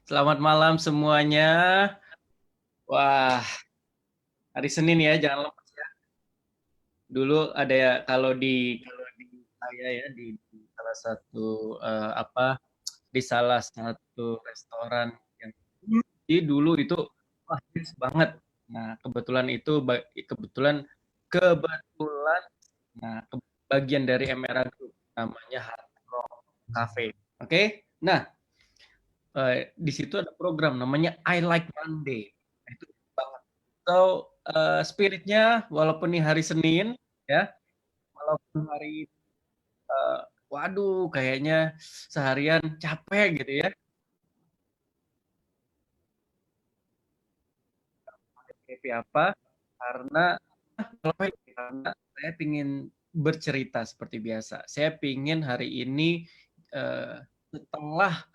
Selamat malam semuanya. Wah, hari Senin ya, jangan lupa. Dulu ada ya kalau di saya ya di salah satu apa di salah satu restoran yang dulu itu wah hits banget. Nah, kebetulan nah bagian dari Emera Group namanya Hard Rock Cafe. Oke. Nah, di situ ada program namanya I Like Monday. Nah, itu banget. So, spiritnya walaupun ini hari Senin, ya, walaupun hari, eh, waduh, kayaknya seharian capek gitu ya. Happy apa? Karena karena saya ingin bercerita seperti biasa. Saya ingin hari ini eh, setelah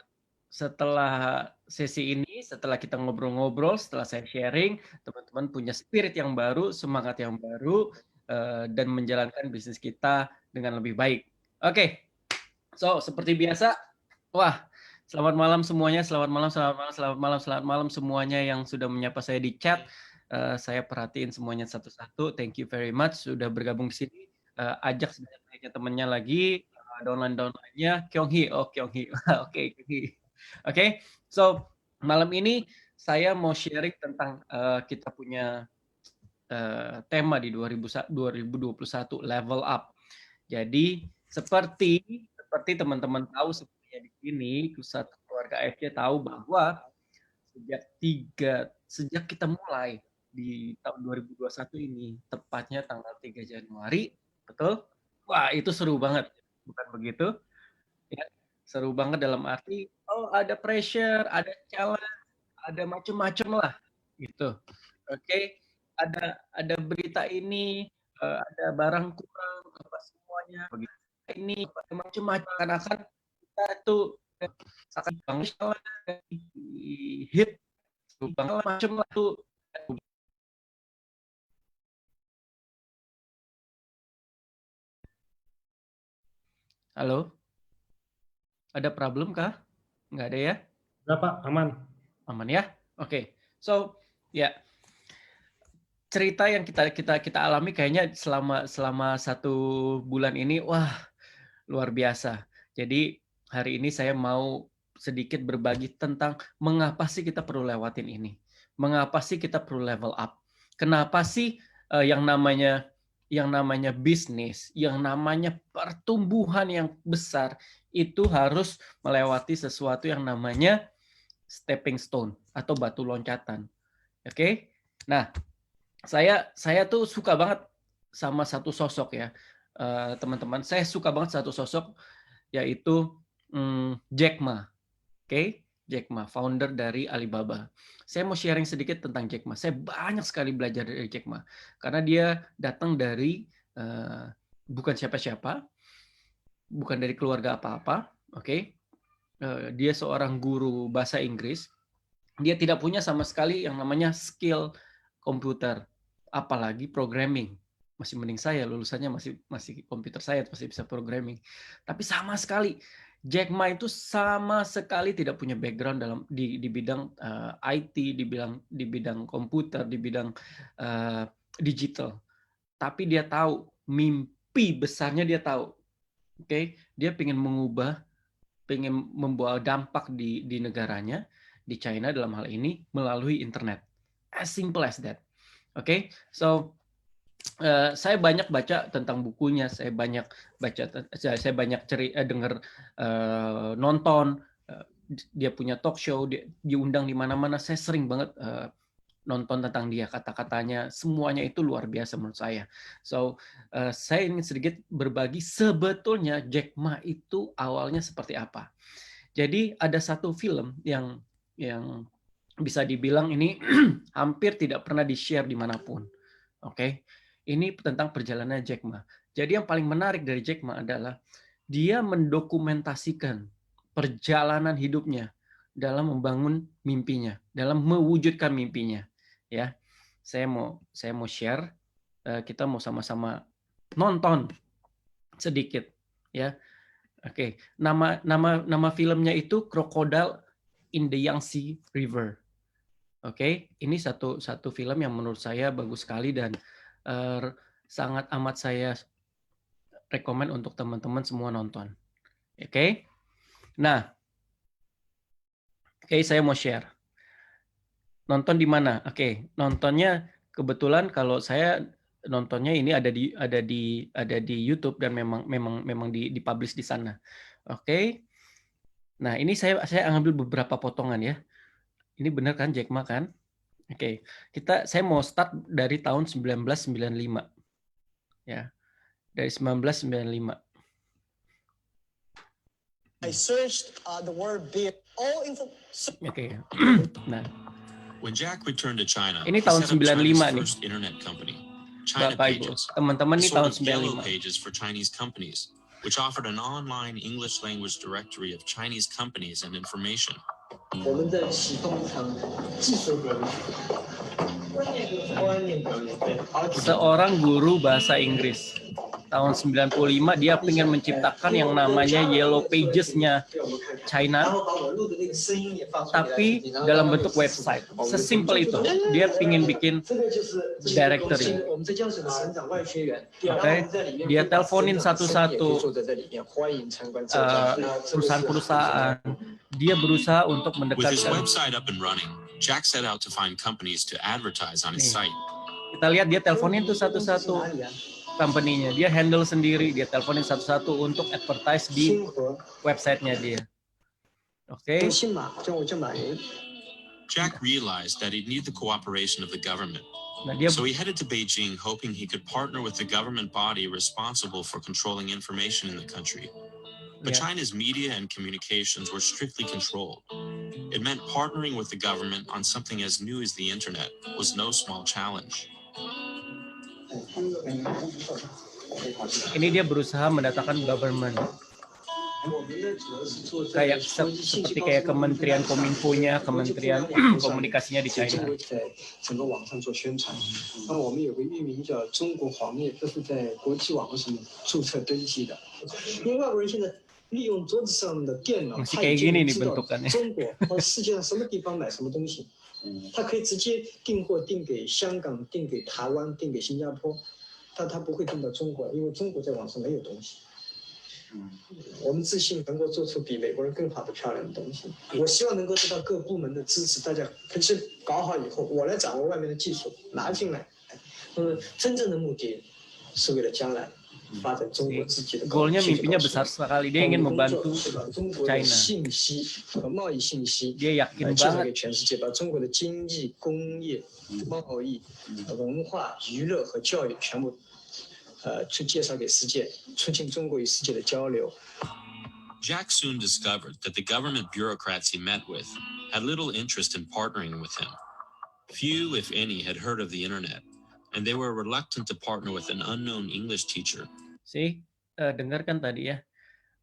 setelah sesi ini, setelah kita ngobrol-ngobrol, setelah saya sharing, teman-teman punya spirit yang baru, semangat yang baru, dan menjalankan bisnis kita dengan lebih baik. Oke, so seperti biasa, wah, selamat malam semuanya, selamat malam, selamat malam, selamat malam, selamat malam semuanya yang sudah menyapa saya di chat. Saya perhatiin semuanya satu-satu. Thank you very much sudah bergabung di sini. Ajak sebanyak-banyaknya temannya lagi, downline-downline-nya. Kyunghi, oh Kyunghi, oke, Kyunghi. Oke, so malam ini saya mau sharing tentang kita punya tema di 2021 level up. Jadi seperti teman-teman tahu sebenarnya di sini pusat keluarga AFC tahu bahwa sejak kita mulai di tahun 2021 ini tepatnya tanggal 3 Januari, betul? Wah, itu seru banget. Bukan begitu? Ya, seru banget dalam arti oh ada pressure, ada challenge, ada macam-macam lah gitu. Oke, ada berita ini, ada barang kurang apa semuanya begitu. Ini macam-macam akan kita tuh akan bangun hit macam lah tuh. Halo, ada problem kah? Nggak ada ya? Enggak, Pak, aman. Aman ya? Oke. So, ya, cerita yang kita alami kayaknya selama selama 1 bulan ini, wah luar biasa. Jadi hari ini saya mau sedikit berbagi tentang mengapa sih kita perlu lewatin ini. Mengapa sih kita perlu level up? Kenapa sih yang namanya bisnis, yang namanya pertumbuhan yang besar itu harus melewati sesuatu yang namanya stepping stone atau batu loncatan. Oke? Nah, saya tuh suka banget sama satu sosok ya, teman-teman. Saya suka banget satu sosok yaitu Jack Ma. Oke, Jack Ma, founder dari Alibaba. Saya mau sharing sedikit tentang Jack Ma. Saya banyak sekali belajar dari Jack Ma karena dia datang dari bukan siapa-siapa, bukan dari keluarga apa-apa. Oke, dia seorang guru bahasa Inggris. Dia tidak punya sama sekali yang namanya skill komputer, apalagi programming. Masih mending saya lulusannya masih computer science, masih bisa programming. Tapi sama sekali Jack Ma itu sama sekali tidak punya background di bidang IT, di bidang komputer, di bidang digital. Tapi dia tahu mimpi besarnya, dia tahu. Oke, dia pengen membawa dampak di negaranya, di China dalam hal ini melalui internet. As simple as that. Oke, so saya banyak baca tentang bukunya, saya banyak dengar, nonton, dia punya talk show, dia diundang di mana-mana. Saya sering banget nonton tentang dia, kata-katanya, semuanya itu luar biasa menurut saya. So, saya ingin sedikit berbagi sebetulnya Jack Ma itu awalnya seperti apa. Jadi ada satu film yang bisa dibilang ini hampir tidak pernah di-share dimanapun. Oke, ini tentang perjalanan Jack Ma. Jadi yang paling menarik dari Jack Ma adalah dia mendokumentasikan perjalanan hidupnya dalam membangun mimpinya, dalam mewujudkan mimpinya. Ya, saya mau share. Kita mau sama-sama nonton sedikit. Ya, oke. Nama nama nama filmnya itu Crocodile in the Yangtze River. Oke, ini satu film yang menurut saya bagus sekali dan sangat amat saya rekomen untuk teman-teman semua nonton. Oke. Nah, saya mau share. Nonton di mana? Oke, nontonnya kebetulan kalau saya nontonnya ini ada di YouTube dan memang dipublish di sana. Oke. Nah, ini saya ambil beberapa potongan ya. Ini benar kan Jack Ma kan? Oke. Saya mau start dari tahun 1995. Ya. Dari 1995. I searched the word beer. Oke. Nah, When Jack returned to China, ini he tahun set up 95 China's nih. first internet company, China Bapak Ibu, Pages, teman-teman a ini sort tahun of yellow 95. pages for Chinese companies, which offered an online English language directory of Chinese companies and information. 我们在启动一场技术革命，观念革命，对。 Seorang guru bahasa Inggris tahun 95 dia ingin menciptakan yang namanya Yellow Pages-nya China, tapi dalam bentuk website. Sesimpel itu. Dia ingin bikin directory. Oke, dia teleponin satu-satu perusahaan-perusahaan. Dia berusaha untuk With his mendekatkan. website up and running, Jack set out to find companies to advertise on his site. Kita lihat dia teleponin tuh satu-satu company-nya. Dia handle sendiri, dia teleponin satu-satu untuk advertise di website-nya dia. Oke. Jack realized that he'd need the cooperation of the government. Nah, dia So he headed to Beijing hoping he could partner with the government body responsible for controlling information in the country. But ya, China's media and communications were strictly controlled. It meant partnering with the government on something as new as the internet was no small challenge. ini dia berusaha mendatangkan government. Seperti kayak Kementerian Kominfo-nya, Kementerian Komunikasinya di China. 整个网上做宣传，那我们有个域名叫中国黄页，这是在国际网络上面注册登记的。因为外国人现在利用桌子上的电脑， Masih 他已 kayak 经 gini 能 nih 知道 bentukannya. 中国和世界上什么地方买什么东西，他可以直接订货订给香港、订给台湾、订给新加坡，但他不会订到中国，因为中国在网上没有东西。 我们自信能够做出比美国人更好的漂亮的东西。我希望能够得到各部门的支持，大家可是搞好以后，我来掌握外面的技术拿进来。真正的目的是为了将来发展中国自己的。 Goalnya, mimpinya besar sekali. Dia ingin membantu 中国的 China. 信息和贸易信息， Dia yakin 介绍 banget 给全世界，把中国的经济、工业、贸易、文化、娱乐和教育全部。 去介绍给世界，促进中国与世界的交流。 Jack soon discovered that the government bureaucrats he met with had little interest in partnering with him. Few, if any, had heard of the internet, and they were reluctant to partner with an unknown English teacher. Dengarkan tadi ya.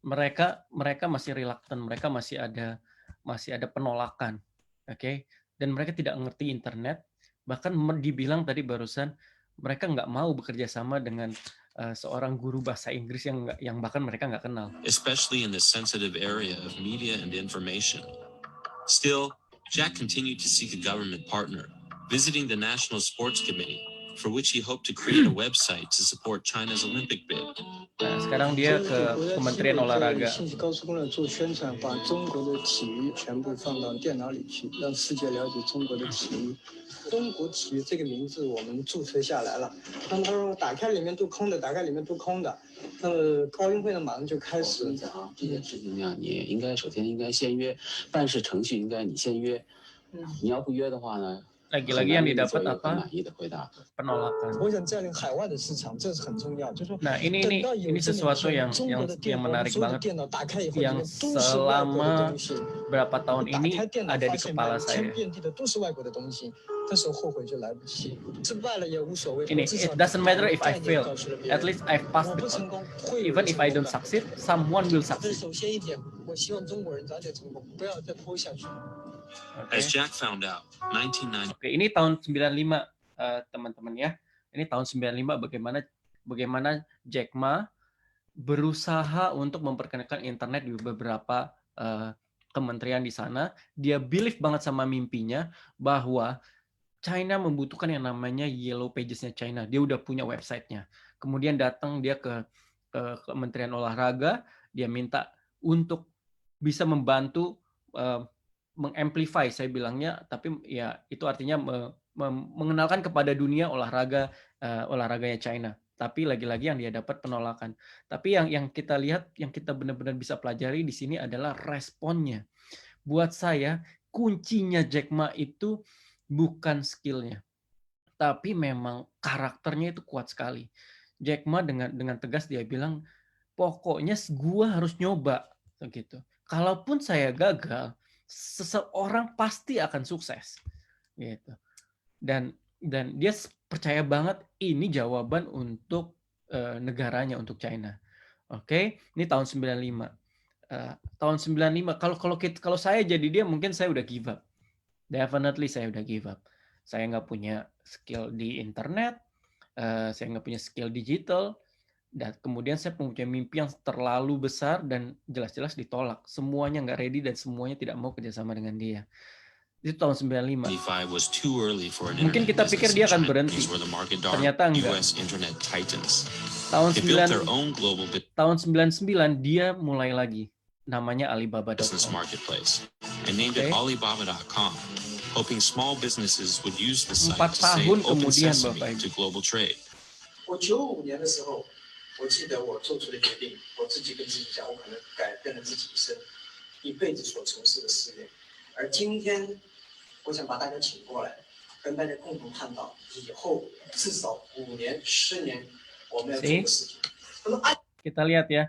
Mereka masih reluctant, mereka masih ada penolakan. Oke. Dan mereka tidak mengerti internet, bahkan dibilang tadi barusan mereka nggak mau bekerja sama dengan seorang guru bahasa Inggris yang bahkan mereka nggak kenal. Especially in the sensitive area of media and information. Still, Jack continued to seek a government partner, visiting the National Sports Committee, for which he hoped to create a website to support China's Olympic bid. Nah, sekarang dia ke Kementerian Olahraga. 信息高速公路做宣传，把中国的体育全部放到电脑里去，让世界了解中国的体育。中国体育这个名字我们注册下来了。那么他说打开里面都空的，打开里面都空的。那么奥运会呢马上就开始了。这件事情呀，你应该首先应该先约，办事程序应该你先约。你要不约的话呢？ Lagi-lagi yang didapat apa? Penolakan. Nah, ini sesuatu yang menarik banget, yang selama berapa tahun ini ada di kepala saya. Ini, it doesn't matter if I fail, at least I've passed the course. Even if I don't succeed, someone will succeed. As Jack found out, 1990. Oke, ini tahun 95 teman-teman ya. Ini tahun 95 bagaimana Jack Ma berusaha untuk memperkenalkan internet di beberapa kementerian di sana, dia believe banget sama mimpinya bahwa China membutuhkan yang namanya Yellow Pages-nya China. Dia udah punya website-nya. Kemudian datang dia ke Kementerian Olahraga, dia minta untuk bisa membantu mengamplify, saya bilangnya, tapi ya itu artinya mengenalkan kepada dunia olahraganya China. Tapi lagi-lagi yang dia dapat penolakan. Tapi yang kita lihat, yang kita benar-benar bisa pelajari di sini adalah responnya. Buat saya, kuncinya Jack Ma itu bukan skillnya, tapi memang karakternya itu kuat sekali. Jack Ma dengan tegas dia bilang, pokoknya gua harus nyoba, gitu. Kalaupun saya gagal, seseorang pasti akan sukses, gitu. Dan dia percaya banget ini jawaban untuk negaranya, untuk China. Oke, ini tahun 95. Tahun 95, kalau saya jadi dia, mungkin saya udah give up. Definitely saya udah give up. Saya nggak punya skill di internet, saya nggak punya skill digital, dan kemudian saya punya mimpi yang terlalu besar dan jelas-jelas ditolak. Semuanya nggak ready dan semuanya tidak mau kerjasama dengan dia. Itu tahun 95. was too early for an Mungkin internet kita pikir business dia in akan China. berhenti. These were the market dark Ternyata enggak. US internet titans. Tahun They built their own global tahun 99 dia mulai lagi. Namanya business Alibaba.com. marketplace and named it Oke. Alibaba.com, hoping small businesses would use the site 4 to say tahun open kemudian, sesame Bapak Ibu. to global trade. 我95年的时候，我记得我做出的决定，我自己跟自己讲，我可能改变了自己一辈子所从事的事业。而今天，我想把大家请过来，跟大家共同探讨以后至少5年、10年我们要做的事情。那么按 Kita lihat ya.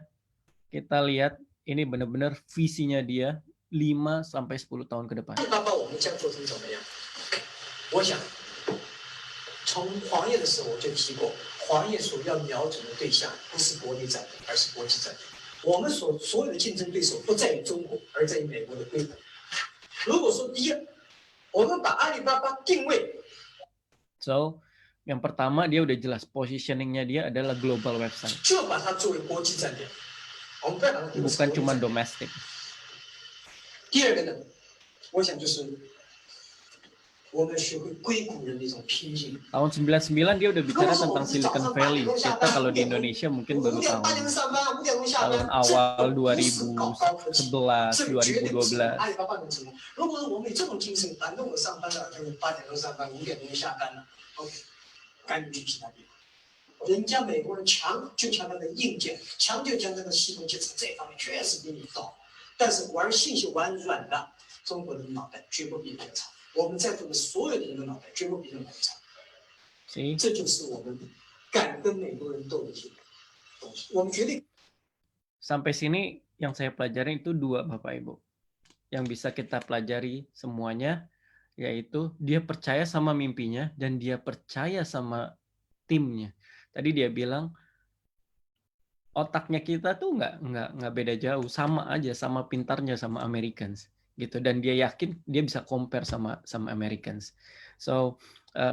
Kita lihat ini benar-benar visinya dia 5 sampai 10 tahun ke depan. 阿里巴巴我们将做成怎么样？我想，从黄页的时候我就提过，黄页所要瞄准的对象不是国内战略，而是国际战略。我们所有的竞争对手不在于中国，而在于美国的规模。如果说第一，我们把阿里巴巴定位， So, yang pertama dia udah jelas positioningnya dia adalah global website, 就把它作为国际战略。我们不要把它定为是 bukan 国际 cuma 战略。 domestik. 第二个呢，我想就是我们要学会硅谷人的一种拼劲。 Tahun 99 dia udah bicara tentang Silicon Valley. Kita kalau di Indonesia mungkin baru 5点8 tahun 点上班，5点钟下班。 tahun awal 2011、2012, 2012. 阿里巴巴能成功。如果我们有这种精神，反正我上班了，就是8点钟上班，5点钟下班了 ，OK， 赶紧去其他地方。人家美国人强就强在那硬件，强就强在那系统建设这方面确实比你高，但是玩信息玩软的，中国人的脑袋绝不比别人差。我们在座的所有的人的脑袋绝不比他们差。 See? 这就是我们敢跟美国人斗的这个东西。我们绝对。 Sampai sini yang saya pelajari itu 2, Bapak Ibu. Yang bisa kita pelajari semuanya, yaitu dia percaya sama mimpinya dan dia percaya sama timnya. Tadi dia bilang otaknya kita tuh nggak beda jauh, sama aja, sama pintarnya sama Americans gitu. Dan dia yakin dia bisa compare sama Americans. So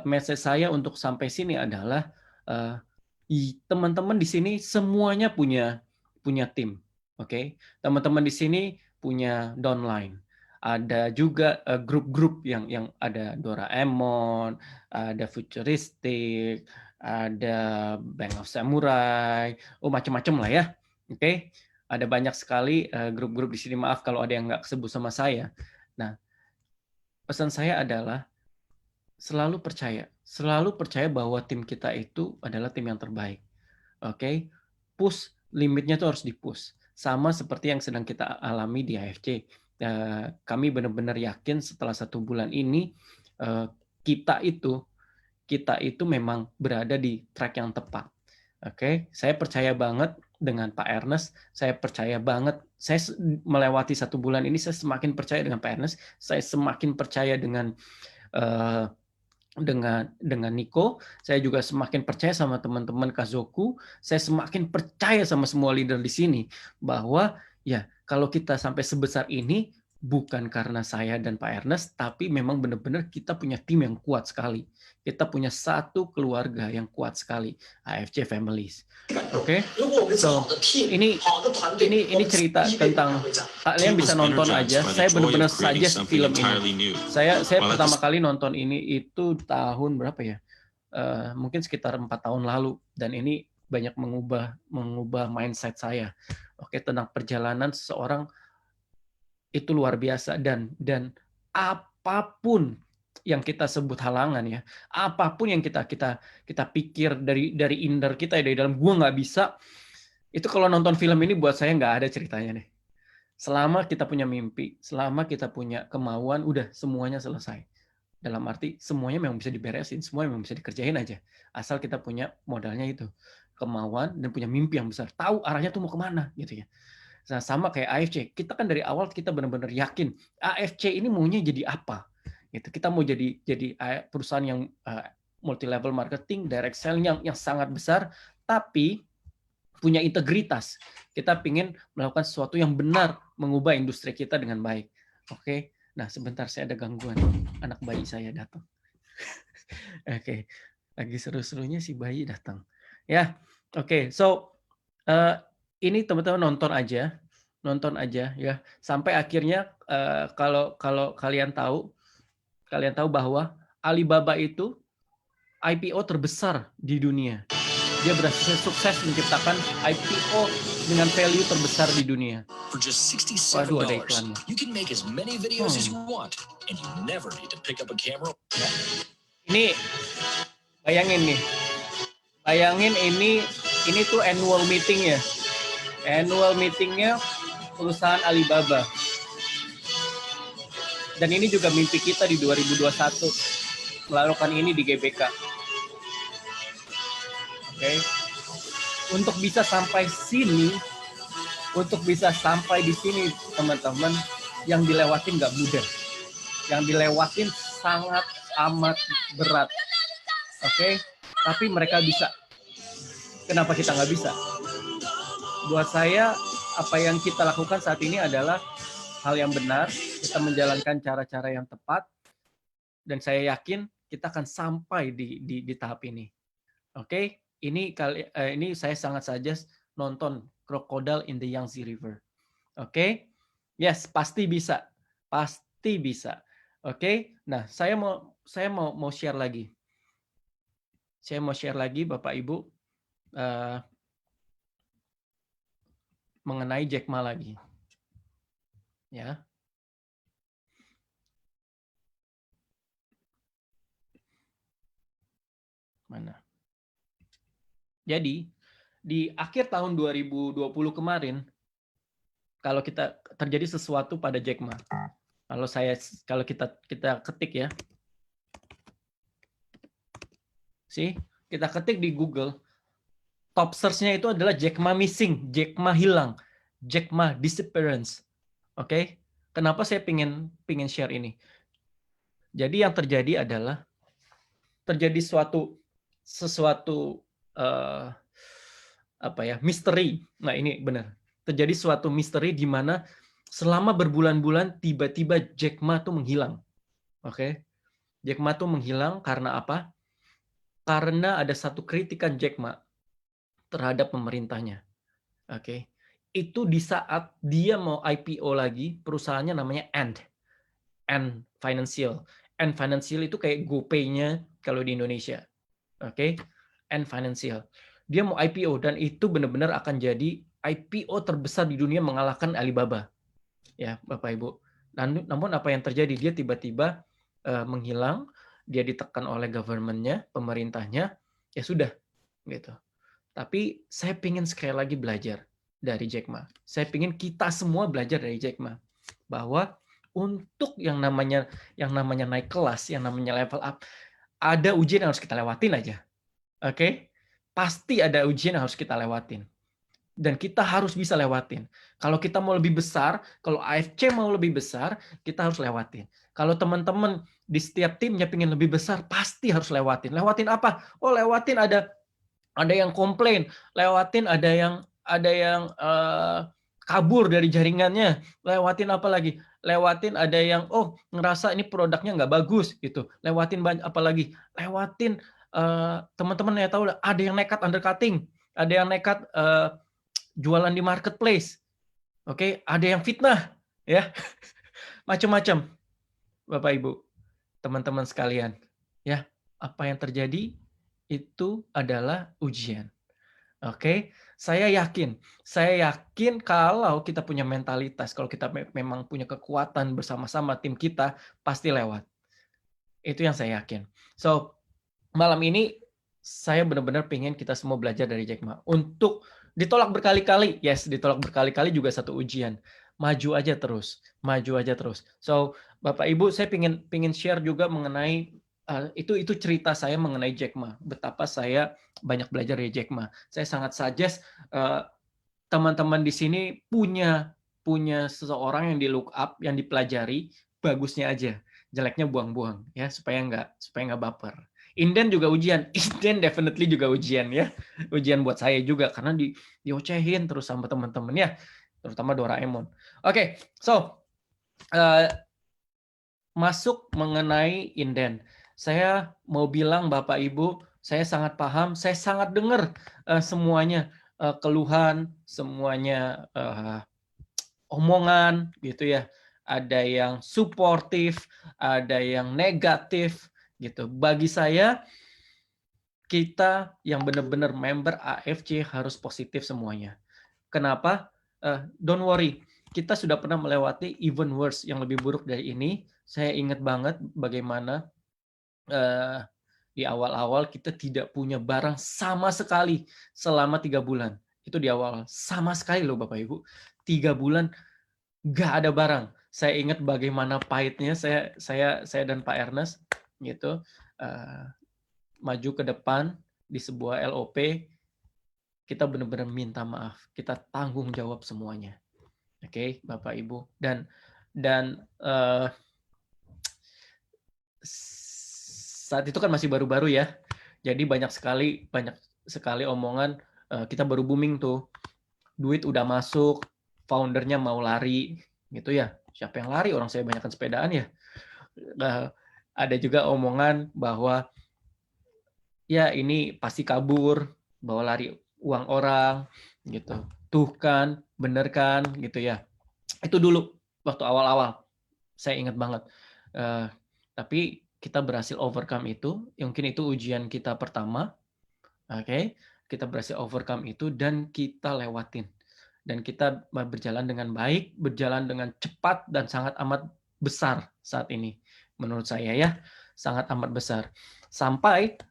message saya untuk sampai sini adalah teman-teman di sini semuanya punya tim, oke? Teman-teman di sini punya downline. Ada juga grup-grup yang ada Doraemon, ada Futuristic, ada Bank of Samurai, macam-macam lah ya, oke? Ada banyak sekali grup-grup di sini. Maaf kalau ada yang nggak kesebut sama saya. Nah, pesan saya adalah selalu percaya bahwa tim kita itu adalah tim yang terbaik, oke? Push limitnya tuh harus dipush. Sama seperti yang sedang kita alami di AFC. Kami benar-benar yakin setelah 1 bulan ini kita itu memang berada di track yang tepat. Oke, saya percaya banget dengan Pak Ernest. Saya percaya banget. Saya melewati 1 bulan ini, saya semakin percaya dengan Pak Ernest. Saya semakin percaya dengan Nico. Saya juga semakin percaya sama teman-teman Kazoku. Saya semakin percaya sama semua leader di sini bahwa ya kalau kita sampai sebesar ini bukan karena saya dan Pak Ernest, tapi memang benar-benar kita punya tim yang kuat sekali. Kita punya satu keluarga yang kuat sekali, AFC Families. Oke, so ini cerita tentang kalian Tim bisa was nonton energized aja. by the Saya joy benar-benar of creating suggest something film entirely ini. new. Saya While at pertama the kali nonton ini itu tahun berapa ya? Mungkin sekitar 4 tahun lalu, dan ini banyak mengubah mindset saya. Oke, tentang perjalanan seseorang itu luar biasa, dan apapun yang kita sebut halangan ya, apapun yang kita pikir dari inner kita ya, dari dalam gua nggak bisa, itu kalau nonton film ini buat saya nggak ada ceritanya deh. Selama kita punya mimpi, selama kita punya kemauan, udah semuanya selesai. Dalam arti semuanya memang bisa diberesin, semuanya memang bisa dikerjain aja, asal kita punya modalnya itu, kemauan dan punya mimpi yang besar, tahu arahnya tuh mau kemana gitu ya. Nah, sama kayak AFC, kita kan dari awal kita benar-benar yakin AFC ini maunya jadi apa. Gitu. Kita mau jadi perusahaan yang multi level marketing, direct selling yang sangat besar, tapi punya integritas. Kita ingin melakukan sesuatu yang benar, mengubah industri kita dengan baik. Oke. Nah, sebentar, saya ada gangguan. Anak bayi saya datang. Oke. Lagi seru-serunya si bayi datang. Ya. Oke. So ini teman-teman nonton aja ya, sampai akhirnya kalau kalian tahu bahwa Alibaba itu IPO terbesar di dunia. Dia berhasil sukses menciptakan IPO dengan value terbesar di dunia. For just Waduh, ada $67, iklannya. you can make as many videos as you want, and you never need to pick up a camera. Ini bayangin ini tuh annual meeting ya. Annual meetingnya perusahaan Alibaba. Dan ini juga mimpi kita di 2021, melakukan ini di GBK. Oke. Untuk bisa sampai di sini, teman-teman, yang dilewatin nggak mudah. Yang dilewatin sangat amat berat. Oke. Tapi mereka bisa. Kenapa kita nggak bisa? Buat saya, apa yang kita lakukan saat ini adalah hal yang benar, kita menjalankan cara-cara yang tepat, dan saya yakin kita akan sampai di tahap ini. Oke, ini saya sangat suggest nonton Crocodile in the Yangtze River. Oke, yes, pasti bisa. Oke, nah saya mau share lagi. Saya mau share lagi, Bapak Ibu, mengenai Jack Ma lagi. Ya. Mana? Jadi, di akhir tahun 2020 kemarin, kalau kita terjadi sesuatu pada Jack Ma. Kalau kita ketik ya. Kita ketik di Google, top search-nya itu adalah Jack Ma missing, Jack Ma hilang, Jack Ma disappearance. Oke, kenapa saya pingin share ini? Jadi yang terjadi adalah terjadi sesuatu misteri. Nah, ini benar. Terjadi suatu misteri di mana selama berbulan-bulan tiba-tiba Jack Ma tuh menghilang. Oke. Jack Ma tuh menghilang karena apa? Karena ada satu kritikan Jack Ma terhadap pemerintahnya. Oke. Itu di saat dia mau IPO lagi, perusahaannya namanya Ant Financial. Ant Financial itu kayak GoPay-nya kalau di Indonesia. Oke. Ant Financial. Dia mau IPO dan itu benar-benar akan jadi IPO terbesar di dunia, mengalahkan Alibaba. Ya, Bapak Ibu. Namun apa yang terjadi? Dia tiba-tiba menghilang, dia ditekan oleh government-nya, pemerintahnya, ya sudah gitu. Tapi saya ingin sekali lagi belajar dari Jack Ma. Saya ingin kita semua belajar dari Jack Ma bahwa untuk yang namanya naik kelas, yang namanya level up, ada ujian yang harus kita lewatin aja. Oke? Pasti ada ujian yang harus kita lewatin. Dan kita harus bisa lewatin. Kalau kita mau lebih besar, kalau AFC mau lebih besar, kita harus lewatin. Kalau teman-teman di setiap timnya pengen lebih besar, pasti harus lewatin. Lewatin apa? Oh, lewatin ada yang komplain, lewatin ada yang kabur dari jaringannya, lewatin apa lagi? lewatin ada yang ngerasa ini produknya nggak bagus gitu, lewatin banyak, apalagi lewatin teman-teman ya tahu lah, ada yang nekat undercutting, ada yang nekat jualan di marketplace, oke, ada yang fitnah, ya, macam-macam, Bapak Ibu, teman-teman sekalian, ya, apa yang terjadi itu adalah ujian. Oke, saya yakin kalau kita punya mentalitas, kalau kita memang punya kekuatan bersama-sama tim kita, pasti lewat. Itu yang saya yakin. So, malam ini saya benar-benar pengen kita semua belajar dari Jack Ma. Untuk ditolak berkali-kali, yes, ditolak berkali-kali juga satu ujian. Maju aja terus, maju aja terus. So, Bapak Ibu, saya pengen share juga mengenai itu cerita saya mengenai Jack Ma. Betapa saya banyak belajar dari Jack Ma. Saya sangat suggest teman-teman di sini punya seseorang yang di look up, yang dipelajari, bagusnya aja, jeleknya buang-buang ya, supaya nggak baper. Inden juga ujian, Inden definitely juga ujian ya, ujian buat saya juga karena diocehin terus sama teman-teman ya, terutama Doraemon. Oke, so masuk mengenai inden. Saya mau bilang Bapak Ibu, saya sangat paham, saya sangat dengar semuanya, keluhan, semuanya omongan gitu ya. Ada yang suportif, ada yang negatif gitu. Bagi saya, kita yang benar-benar member AFC harus positif semuanya. Kenapa? Don't worry, kita sudah pernah melewati even worse yang lebih buruk dari ini. Saya ingat banget bagaimana di awal-awal kita tidak punya barang sama sekali selama 3 bulan. Itu di awal, sama sekali loh Bapak Ibu. 3 bulan nggak ada barang. Saya ingat bagaimana pahitnya saya dan Pak Ernest gitu maju ke depan di sebuah LOP, kita benar-benar minta maaf, kita tanggung jawab semuanya. Oke, Bapak Ibu, dan saat itu kan masih baru-baru ya, jadi banyak sekali omongan, kita baru booming tuh, duit udah masuk, foundernya mau lari, gitu ya. Siapa yang lari? Orang saya banyakkan sepedaan ya. Ada juga omongan bahwa ya ini pasti kabur, bawa lari uang orang, gitu. Tuh kan, bener kan, gitu ya. Itu dulu waktu awal-awal, saya ingat banget. Tapi kita berhasil overcome itu. Mungkin itu ujian kita pertama. Oke, kita berhasil overcome itu dan kita lewatin. Dan kita berjalan dengan baik, berjalan dengan cepat dan sangat amat besar saat ini. Menurut saya ya, sangat amat besar. Sampai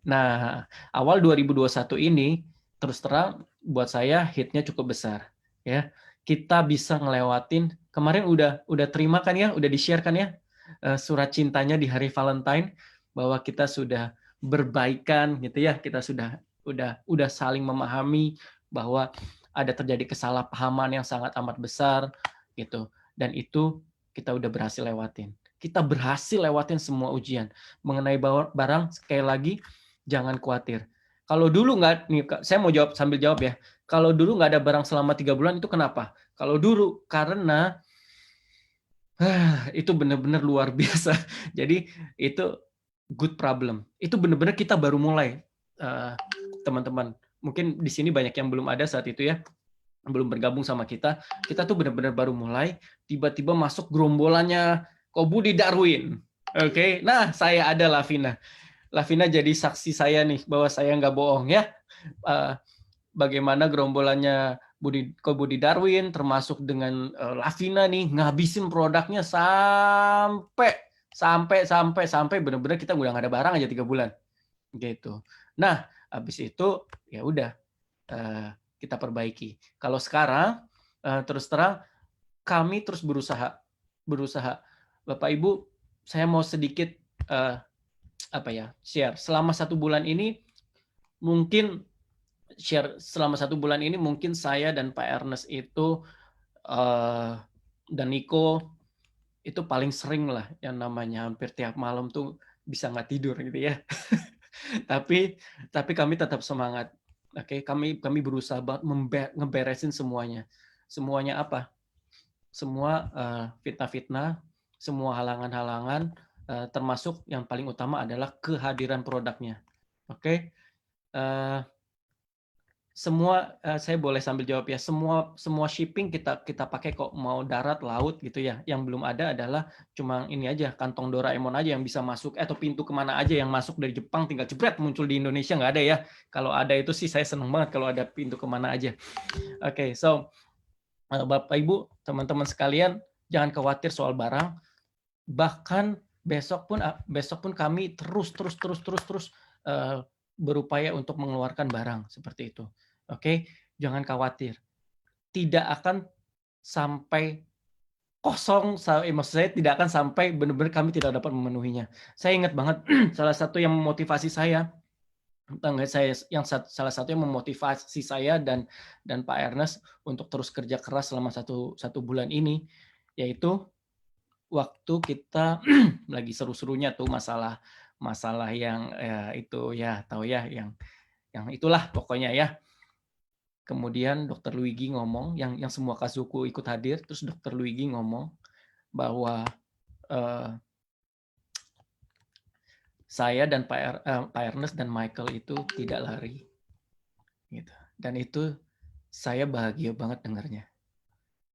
nah awal 2021 ini terus terang buat saya hitnya cukup besar ya. Kita bisa ngelewatin, kemarin udah terima kan ya, udah di-share kan ya surat cintanya di hari Valentine, bahwa kita sudah berbaikan gitu ya, kita udah saling memahami bahwa ada terjadi kesalahpahaman yang sangat amat besar gitu, dan itu kita udah berhasil lewatin. Kita berhasil lewatin semua ujian. Mengenai barang, sekali lagi, jangan khawatir. Kalau dulu nggak, nih saya mau jawab sambil jawab ya. Kalau dulu nggak ada barang selama 3 bulan, itu kenapa? Kalau dulu, karena itu benar-benar luar biasa. Jadi itu good problem. Itu benar-benar kita baru mulai, teman-teman. Mungkin di sini banyak yang belum ada saat itu ya, belum bergabung sama kita. Kita tuh benar-benar baru mulai, tiba-tiba masuk gerombolannya Ko Budi Darwin. Oke, nah saya ada Lavina. Lavina jadi saksi saya nih bahwa saya nggak bohong ya. Bagaimana gerombolannya Ko Budi Darwin termasuk dengan Lavina nih ngabisin produknya sampai benar-benar kita udah nggak ada barang aja 3 bulan gitu. Nah, habis itu ya udah kita perbaiki. Kalau sekarang terus terang kami terus berusaha. Bapak Ibu, saya mau sedikit share. Selama 1 bulan ini mungkin saya dan Pak Ernest itu dan Niko itu paling sering lah yang namanya hampir tiap malam tuh bisa nggak tidur gitu ya. tapi kami tetap semangat. Oke, kami berusaha banget ngeberesin semuanya. Semuanya apa? fitnah-fitnah, semua halangan-halangan, termasuk yang paling utama adalah kehadiran produknya. Oke, saya boleh sambil jawab ya. Semua shipping kita pakai kok, mau darat, laut gitu ya. Yang belum ada adalah cuma ini aja, kantong Doraemon aja yang bisa masuk, atau pintu kemana aja yang masuk dari Jepang tinggal jebret muncul di Indonesia, nggak ada ya. Kalau ada itu sih saya seneng banget kalau ada pintu kemana aja. Oke, so Bapak Ibu, teman-teman sekalian, jangan khawatir soal barang. Bahkan besok pun kami terus berupaya untuk mengeluarkan barang seperti itu. Oke, jangan khawatir. Tidak akan sampai kosong, maksud saya tidak akan sampai benar-benar kami tidak dapat memenuhinya. Saya ingat banget salah satu yang memotivasi saya, salah satu yang memotivasi saya dan Pak Ernest untuk terus kerja keras selama satu bulan ini, yaitu waktu kita lagi seru-serunya tuh masalah yang itu ya, tahu ya, yang itulah pokoknya ya. Kemudian Dr. Luigi ngomong, yang semua Kazuku ikut hadir, terus Dr. Luigi ngomong bahwa saya dan Pak Ernest dan Michael itu tidak lari, gitu. Dan itu saya bahagia banget dengarnya.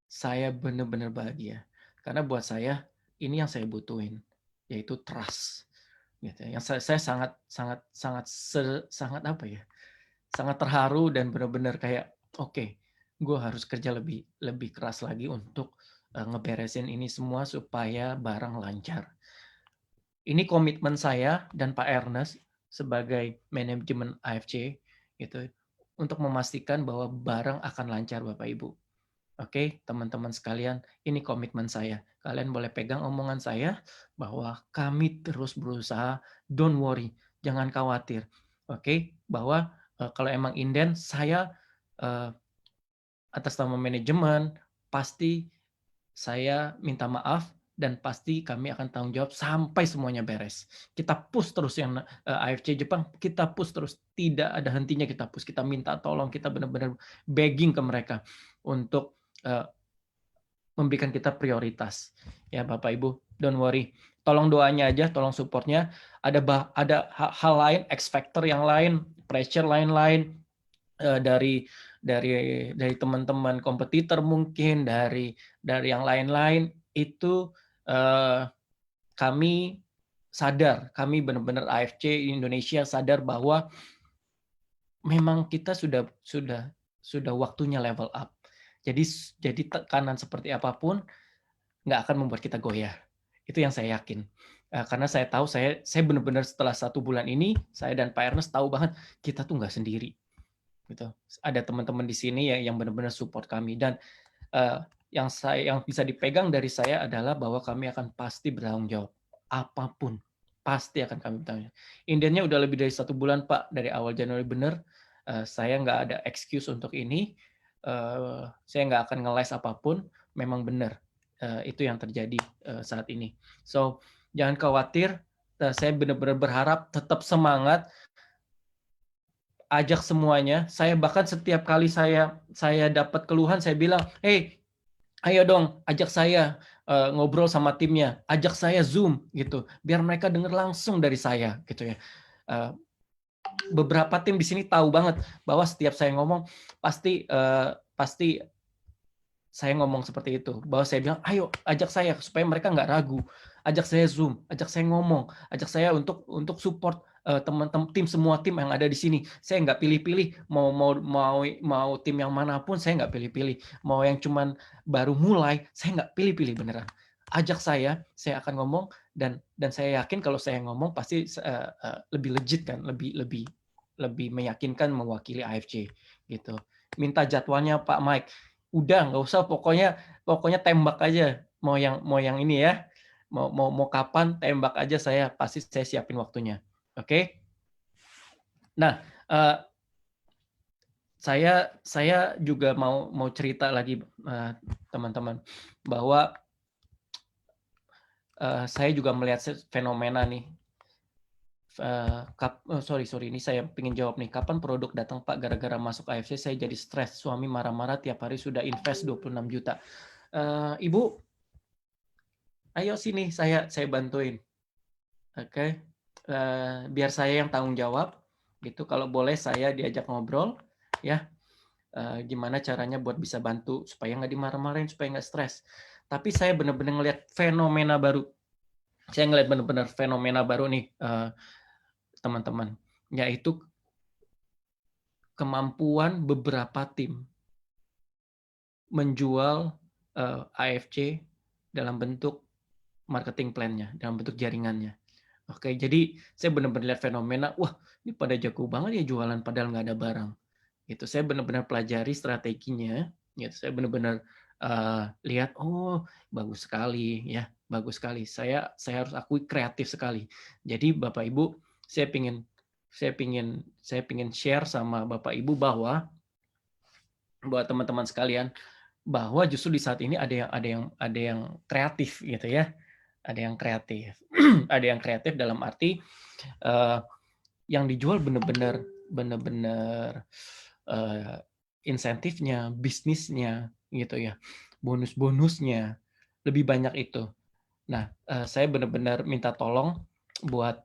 Saya benar-benar bahagia karena buat saya ini yang saya butuhin, yaitu trust. Gitu. Yang saya sangat apa ya? Sangat terharu dan benar-benar kayak oke, gue harus kerja lebih keras lagi untuk ngeberesin ini semua supaya barang lancar. Ini komitmen saya dan Pak Ernest sebagai manajemen AFC gitu, untuk memastikan bahwa barang akan lancar, Bapak Ibu. Oke, teman-teman sekalian, ini komitmen saya. Kalian boleh pegang omongan saya bahwa kami terus berusaha, don't worry, jangan khawatir. Oke, bahwa kalau emang inden, saya atas nama manajemen pasti saya minta maaf dan pasti kami akan tanggung jawab sampai semuanya beres. Kita push terus yang AFC Jepang, kita push terus, tidak ada hentinya kita push. Kita minta tolong, kita benar-benar begging ke mereka untuk memberikan kita prioritas. Ya Bapak Ibu, don't worry. Tolong doanya aja, tolong supportnya. Ada hal lain, X factor yang lain, pressure lain-lain dari teman-teman kompetitor mungkin, dari yang lain-lain itu kami sadar, kami benar-benar AFC Indonesia sadar bahwa memang kita sudah waktunya level up. Jadi tekanan seperti apapun nggak akan membuat kita goyah. Itu yang saya yakin. Karena saya tahu, saya benar-benar setelah 1 bulan ini, saya dan Pak Ernest tahu banget kita tuh nggak sendiri. Gitu. Ada teman-teman di sini yang benar-benar support kami, dan yang bisa dipegang dari saya adalah bahwa kami akan pasti bertanggung jawab. Apapun pasti akan kami bertanggung jawab. Indiannya udah lebih dari 1 bulan Pak, dari awal Januari benar. Saya nggak ada excuse untuk ini. Saya nggak akan ngeles apapun. Memang benar. Itu yang terjadi saat ini. So jangan khawatir. Saya benar-benar berharap, tetap semangat. Ajak semuanya. Saya bahkan setiap kali saya dapat keluhan, saya bilang, hey, ayo dong, ajak saya ngobrol sama timnya, ajak saya Zoom gitu, biar mereka dengar langsung dari saya gitu ya. Beberapa tim di sini tahu banget bahwa setiap saya ngomong pasti saya ngomong seperti itu, bahwa saya bilang, ayo ajak saya supaya mereka nggak ragu, ajak saya Zoom, ajak saya ngomong, ajak saya untuk support teman-teman tim, semua tim yang ada di sini. Saya nggak pilih-pilih mau tim yang manapun, saya nggak pilih-pilih. Mau yang cuman baru mulai, saya nggak pilih-pilih beneran. Ajak saya akan ngomong, dan saya yakin kalau saya ngomong pasti lebih legit kan, lebih meyakinkan mewakili AFC gitu. Minta jadwalnya Pak Mike. Udah nggak usah, pokoknya tembak aja, mau yang ini ya, mau kapan tembak aja, saya pasti saya siapin waktunya. Oke. Nah, saya juga mau cerita lagi teman-teman, bahwa saya juga melihat fenomena nih. Sorry, ini saya pengen jawab nih. Kapan produk datang Pak? Gara-gara masuk AFC saya jadi stres. Suami marah-marah tiap hari, sudah invest 26 juta. Ibu, ayo sini saya bantuin. Oke. Biar saya yang tanggung jawab gitu. Kalau boleh saya diajak ngobrol ya. Gimana caranya buat bisa bantu supaya nggak dimarah-marahin, supaya nggak stres. Tapi saya benar-benar ngelihat fenomena baru. Saya ngelihat benar-benar fenomena baru nih, teman-teman, yaitu kemampuan beberapa tim menjual AFC dalam bentuk marketing plan-nya, dalam bentuk jaringannya. Oke, jadi saya benar-benar lihat fenomena, wah ini pada jago banget ya jualan padahal nggak ada barang. Gitu, saya benar-benar pelajari strateginya. Gitu, saya benar-benar lihat, oh bagus sekali ya, bagus sekali. Saya harus akui kreatif sekali. Jadi Bapak Ibu, saya pingin share sama Bapak Ibu bahwa buat teman-teman sekalian, bahwa justru di saat ini ada yang kreatif gitu ya, ada yang kreatif, ada yang kreatif dalam arti yang dijual benar-benar insentifnya, bisnisnya gitu ya, bonus-bonusnya lebih banyak itu. Nah, saya benar-benar minta tolong buat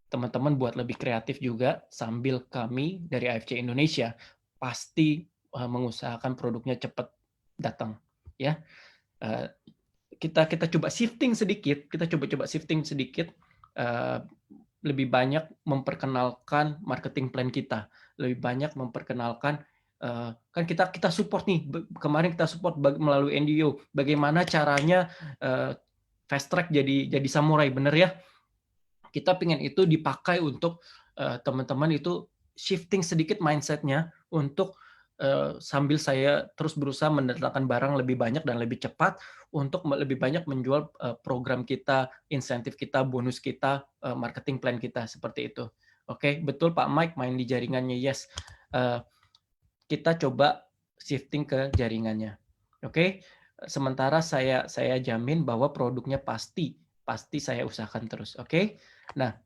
teman-teman buat lebih kreatif juga sambil kami dari AFC Indonesia pasti mengusahakan produknya cepat datang ya. Kita coba shifting sedikit, lebih banyak memperkenalkan marketing plan kita, lebih banyak memperkenalkan kan kita support nih, kemarin kita support melalui NDO, bagaimana caranya fast track jadi samurai, bener ya? Kita pengen itu dipakai untuk teman-teman itu shifting sedikit mindset-nya untuk sambil saya terus berusaha mendatangkan barang lebih banyak dan lebih cepat untuk lebih banyak menjual program kita, insentif kita, bonus kita, marketing plan kita, seperti itu. Oke, betul Pak Mike main di jaringannya, yes. Kita coba shifting ke jaringannya. Oke, sementara saya jamin bahwa produknya pasti saya usahakan terus. Oke, nah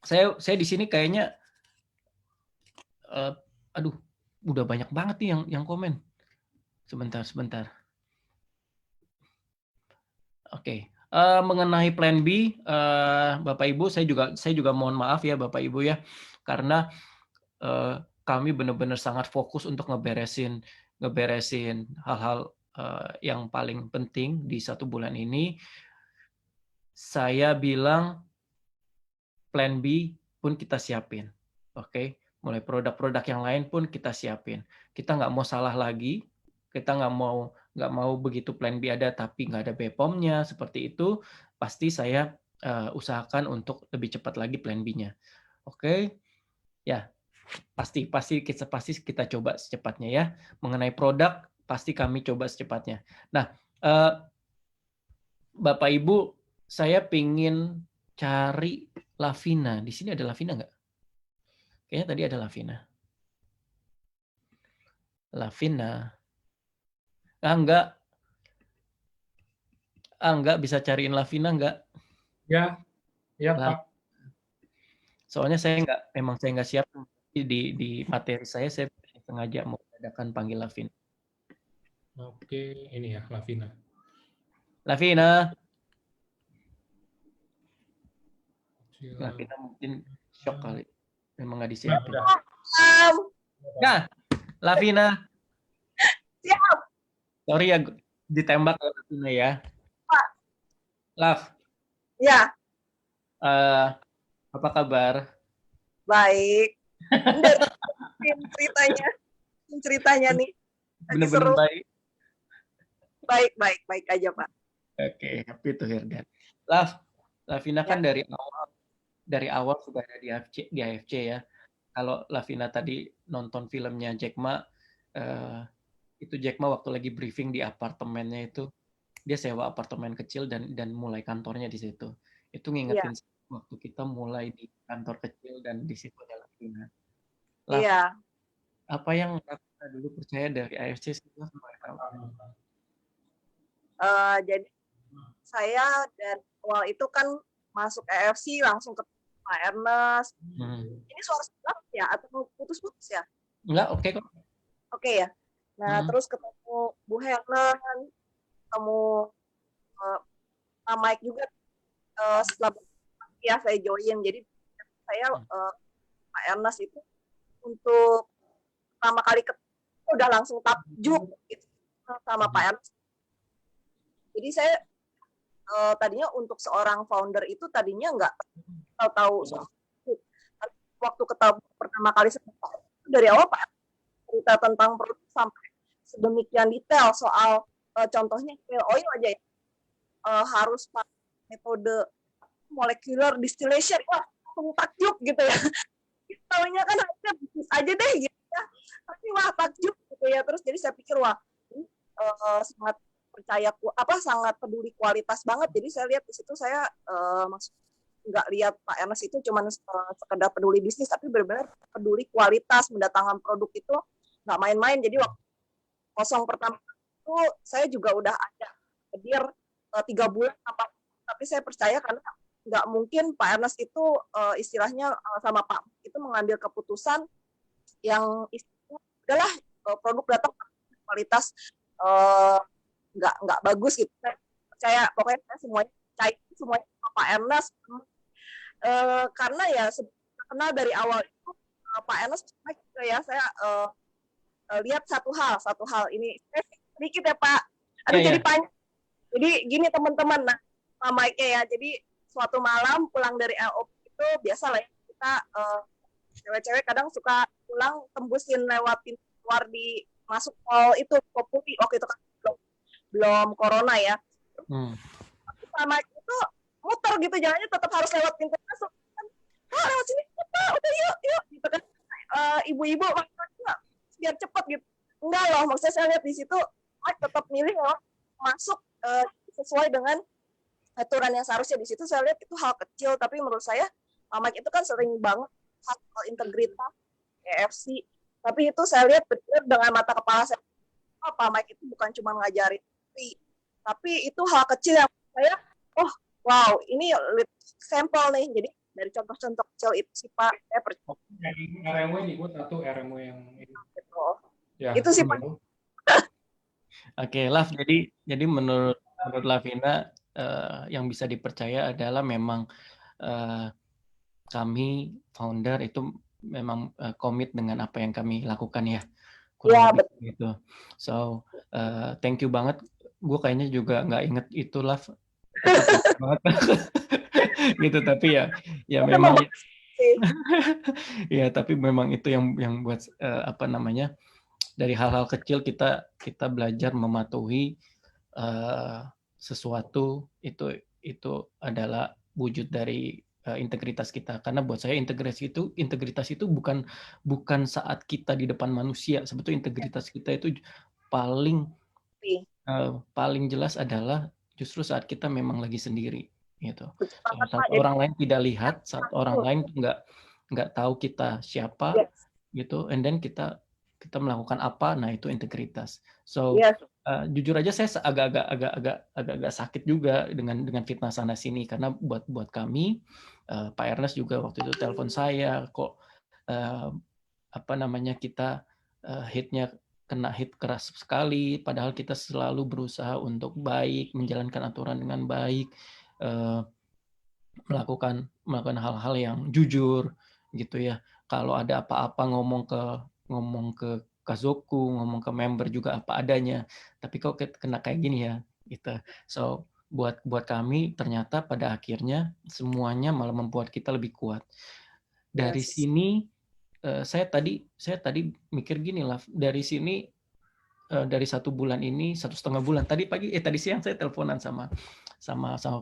saya di sini kayaknya aduh udah banyak banget nih yang komen. Sebentar. Oke. Mengenai plan B, Bapak Ibu, saya juga mohon maaf ya Bapak Ibu ya, karena kami benar-benar sangat fokus untuk ngeberesin hal-hal yang paling penting di 1 bulan ini. Saya bilang plan B pun kita siapin, oke? Mulai produk-produk yang lain pun kita siapin. Kita nggak mau salah lagi, kita nggak mau begitu plan B ada tapi nggak ada BPOM-nya, seperti itu, pasti saya usahakan untuk lebih cepat lagi plan B-nya. Oke? Ya, pasti kita coba secepatnya ya. Mengenai produk, pasti kami coba secepatnya. Nah, Bapak Ibu, saya pingin cari Lavina. Di sini ada Lavina nggak? Kayaknya tadi ada Lavina. Enggak bisa cariin Lavina enggak? Ya, Pak. Soalnya saya nggak siap di materi saya sengaja mau adakan panggil Lavina. Oke, ini ya Lavina. Lavina mungkin shock kali. Memang nggak disiapin. Nah, Lavina. Siap. Sorry ya ditembak Lavina ya. Pak. Lav. Ya. Apa kabar? Baik. ceritanya nih. Bener-bener baik. Baik aja Pak. Oke, happy to hear that. Lavina kan dari awal sudah ada di AFC ya. Kalau Lavina tadi nonton filmnya Jack Ma, itu Jack Ma waktu lagi briefing di apartemennya itu, dia sewa apartemen kecil dan mulai kantornya di situ. Itu ngingetin waktu kita mulai di kantor kecil dan di situ ada Lavina. Iya. Apa yang Lavina dulu percaya dari AFC? Jadi saya dari awal itu kan masuk AFC langsung ke Pak Ernest. Ini suara sebelah ya atau putus-putus ya? Enggak, oke kok. Oke ya. Nah, terus ketemu Bu Hernan, ketemu Pak Mike juga setelah ya saya join. Jadi saya Pak Ernest itu untuk pertama kali ketemu udah langsung takjub gitu sama Pak Ernest. Jadi saya tadinya untuk seorang founder itu tadinya nggak tahu waktu ketemu pertama kali dari awal Pak cerita tentang produk sampai sedemikian detail soal contohnya oil aja ya, harus pakai metode molecular distillation. Wah, langsung takjub gitu ya. Taunya kan harusnya bisnis aja deh gitu ya, tapi wah takjub gitu ya. Terus jadi saya pikir wah ini sangat percaya sangat peduli kualitas banget. Jadi saya lihat di situ saya nggak lihat Pak Ernest itu cuma sekedar peduli bisnis, tapi benar-benar peduli kualitas, mendatangkan produk itu nggak main-main. Jadi waktu kosong pertama itu saya juga udah ada hadir 3 bulan tapi saya percaya karena nggak mungkin Pak Ernest itu istilahnya sama Pak itu mengambil keputusan yang istilahnya adalah produk datang kualitas nggak bagus gitu. Saya percaya pokoknya saya semuanya sama Pak Ernest karena ya kenal dari awal itu Pak Ernest ya saya lihat satu hal ini sedikit ya Pak. Jadi panjang. Jadi gini teman-teman, nah Pak Mike ya. Jadi suatu malam pulang dari LOP itu biasa lah ya, kita cewek-cewek kadang suka pulang tembusin lewat pintu keluar di masuk mall itu Populi waktu itu kan belum corona ya. Pak Mike itu muter gitu jalannya tetap harus lewat pintu masuk kan. Lewat sini udah yuk gitu kan. Ibu-ibu maksudnya biar cepet gitu. Enggak loh, maksudnya saya lihat di situ Mike tetap milih masuk sesuai dengan aturan yang seharusnya. Di situ saya lihat itu hal kecil, tapi menurut saya Pak Mike itu kan sering banget hal integritas KFC, tapi itu saya lihat benar dengan mata kepala saya Pak Mike itu bukan cuma ngajarin tapi itu hal kecil yang saya wow ini sampel nih. Jadi dari contoh-contoh kecil itu sih Pak saya percaya. RMW dibuat satu RMW yang ini. Ya, itu sih Pak. Oke, Lav. Jadi menurut Lavina yang bisa dipercaya adalah memang kami founder itu memang komit dengan apa yang kami lakukan ya. Ya betul. Gitu. So thank you banget. Gue kayaknya juga nggak inget itu Lav. Gitu tapi ya memang. Ya tapi memang itu yang buat apa namanya. Dari hal-hal kecil kita belajar mematuhi sesuatu itu adalah wujud dari integritas kita. Karena buat saya integritas itu bukan saat kita di depan manusia. Sebetulnya integritas kita itu paling jelas adalah justru saat kita memang lagi sendiri gitu. Saat orang lain tidak lihat, saat orang lain nggak tahu kita siapa gitu, and then kita melakukan apa, nah itu integritas. So jujur aja saya agak sakit juga dengan fitnah sana sini karena buat kami Pak Ernest juga waktu itu telepon saya kok apa namanya kita kena hit keras sekali, padahal kita selalu berusaha untuk baik, menjalankan aturan dengan baik, melakukan hal-hal yang jujur gitu ya. Kalau ada apa-apa ngomong ke Kazoku, ngomong ke member juga apa adanya. Tapi kok kena kayak gini ya gitu. So buat kami ternyata pada akhirnya semuanya malah membuat kita lebih kuat. Dari sini saya tadi mikir gini lah, dari sini dari 1 bulan ini 1,5 bulan tadi siang saya teleponan sama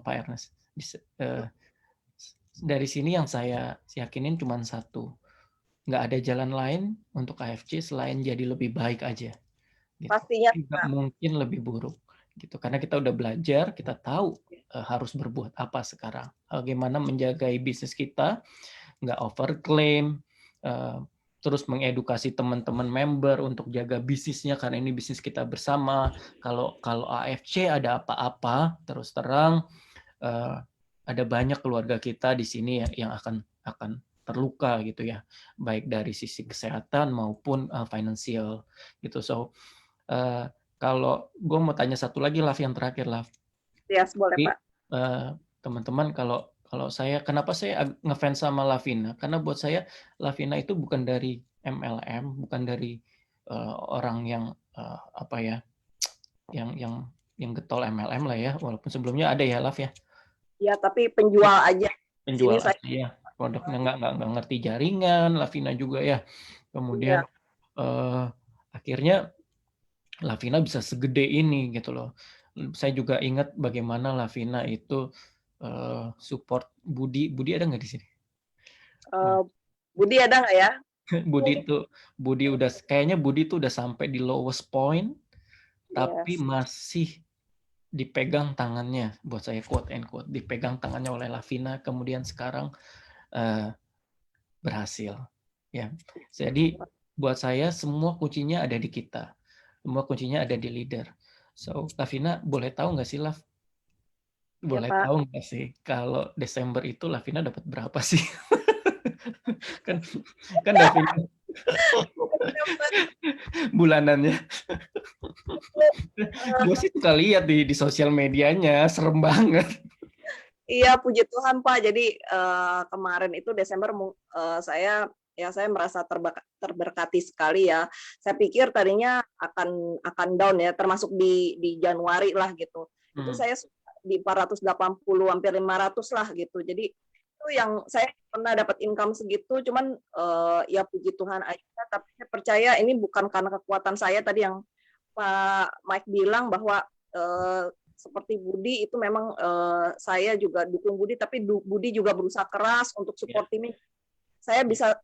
Pak Ernest. Dari sini yang saya yakinin cuma satu, nggak ada jalan lain untuk KFC selain jadi lebih baik aja. Gitu. Pastinya nggak mungkin lebih buruk gitu, karena kita udah belajar, kita tahu harus berbuat apa sekarang, bagaimana menjaga bisnis kita, nggak overclaim, terus mengedukasi teman-teman member untuk jaga bisnisnya karena ini bisnis kita bersama. Kalau AFC ada apa-apa, terus terang ada banyak keluarga kita di sini yang akan terluka gitu ya, baik dari sisi kesehatan maupun finansial gitu. So Kalau gue mau tanya satu lagi, Laf, yang terakhir, Laf. Yes, boleh Jadi, Pak. teman-teman, kalau saya, kenapa saya ngefans sama Lavina? Karena buat saya Lavina itu bukan dari MLM, bukan dari orang yang apa ya, yang getol MLM lah ya. Walaupun sebelumnya ada ya, Lav ya. Ya, tapi penjual aja. Penjual Sini saya aja ya. Produknya nggak ngerti jaringan, Lavina juga ya. Kemudian akhirnya Lavina bisa segede ini gitu loh. Saya juga ingat bagaimana Lavina itu support Budi. Budi ada nggak di sini? Budi ada nggak ya? Budi udah kayaknya Budi tuh udah sampai di lowest point, tapi Yes. masih dipegang tangannya, buat saya quote and quote, dipegang tangannya oleh Lavina, kemudian sekarang berhasil. Ya, jadi buat saya semua kuncinya ada di kita. Semua kuncinya ada di leader. So, Lavina boleh tahu nggak sih, Lav? Boleh Pak. tahu nggak sih kalau Desember itu Lavina dapat berapa sih? kan Lavina bulanannya. Gue sih suka lihat di sosial medianya, serem banget. Iya, puji Tuhan Pak. Jadi kemarin itu Desember saya merasa terberkati sekali ya. Saya pikir tadinya akan down ya, termasuk di Januari lah gitu. Itu saya di 480 hampir 500 lah gitu. Jadi itu yang saya pernah dapat income segitu, cuman ya puji Tuhan aja. Tapi saya percaya ini bukan karena kekuatan saya tadi yang Pak Mike bilang bahwa seperti Budi itu memang saya juga dukung Budi, tapi Budi juga berusaha keras untuk support ini. Saya bisa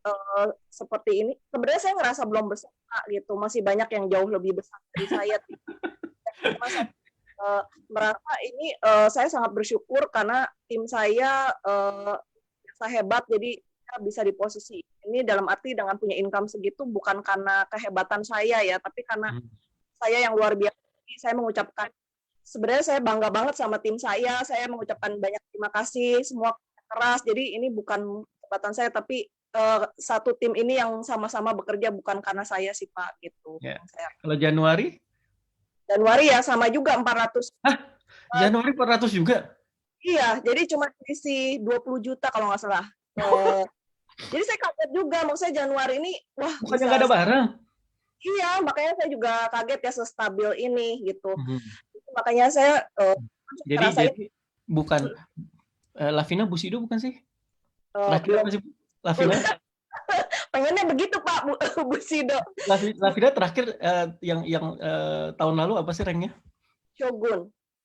seperti ini. Sebenarnya saya ngerasa belum besar gitu, masih banyak yang jauh lebih besar dari saya. Saya merasa ini saya sangat bersyukur karena tim saya hebat, jadi saya bisa di posisi ini dalam arti dengan punya income segitu bukan karena kehebatan saya ya, tapi karena saya yang luar biasa. Saya mengucapkan sebenarnya saya bangga banget sama tim saya mengucapkan banyak terima kasih, semua keras. Jadi ini bukan kehebatan saya, tapi satu tim ini yang sama-sama bekerja, bukan karena saya sih Pak gitu. Ya. Kalau Januari ya sama juga 400. Hah? Januari 400 juga? Iya, jadi cuma isi 20 juta kalau nggak salah. Jadi saya kaget juga, maksudnya Januari ini wah bukannya nggak ada barang? Iya, makanya saya juga kaget ya sestabil ini gitu. Makanya saya jadi bukan Lavina Busido bukan sih? Lavina pengennya begitu Pak Busido. Lavina terakhir yang tahun lalu apa sih ranknya?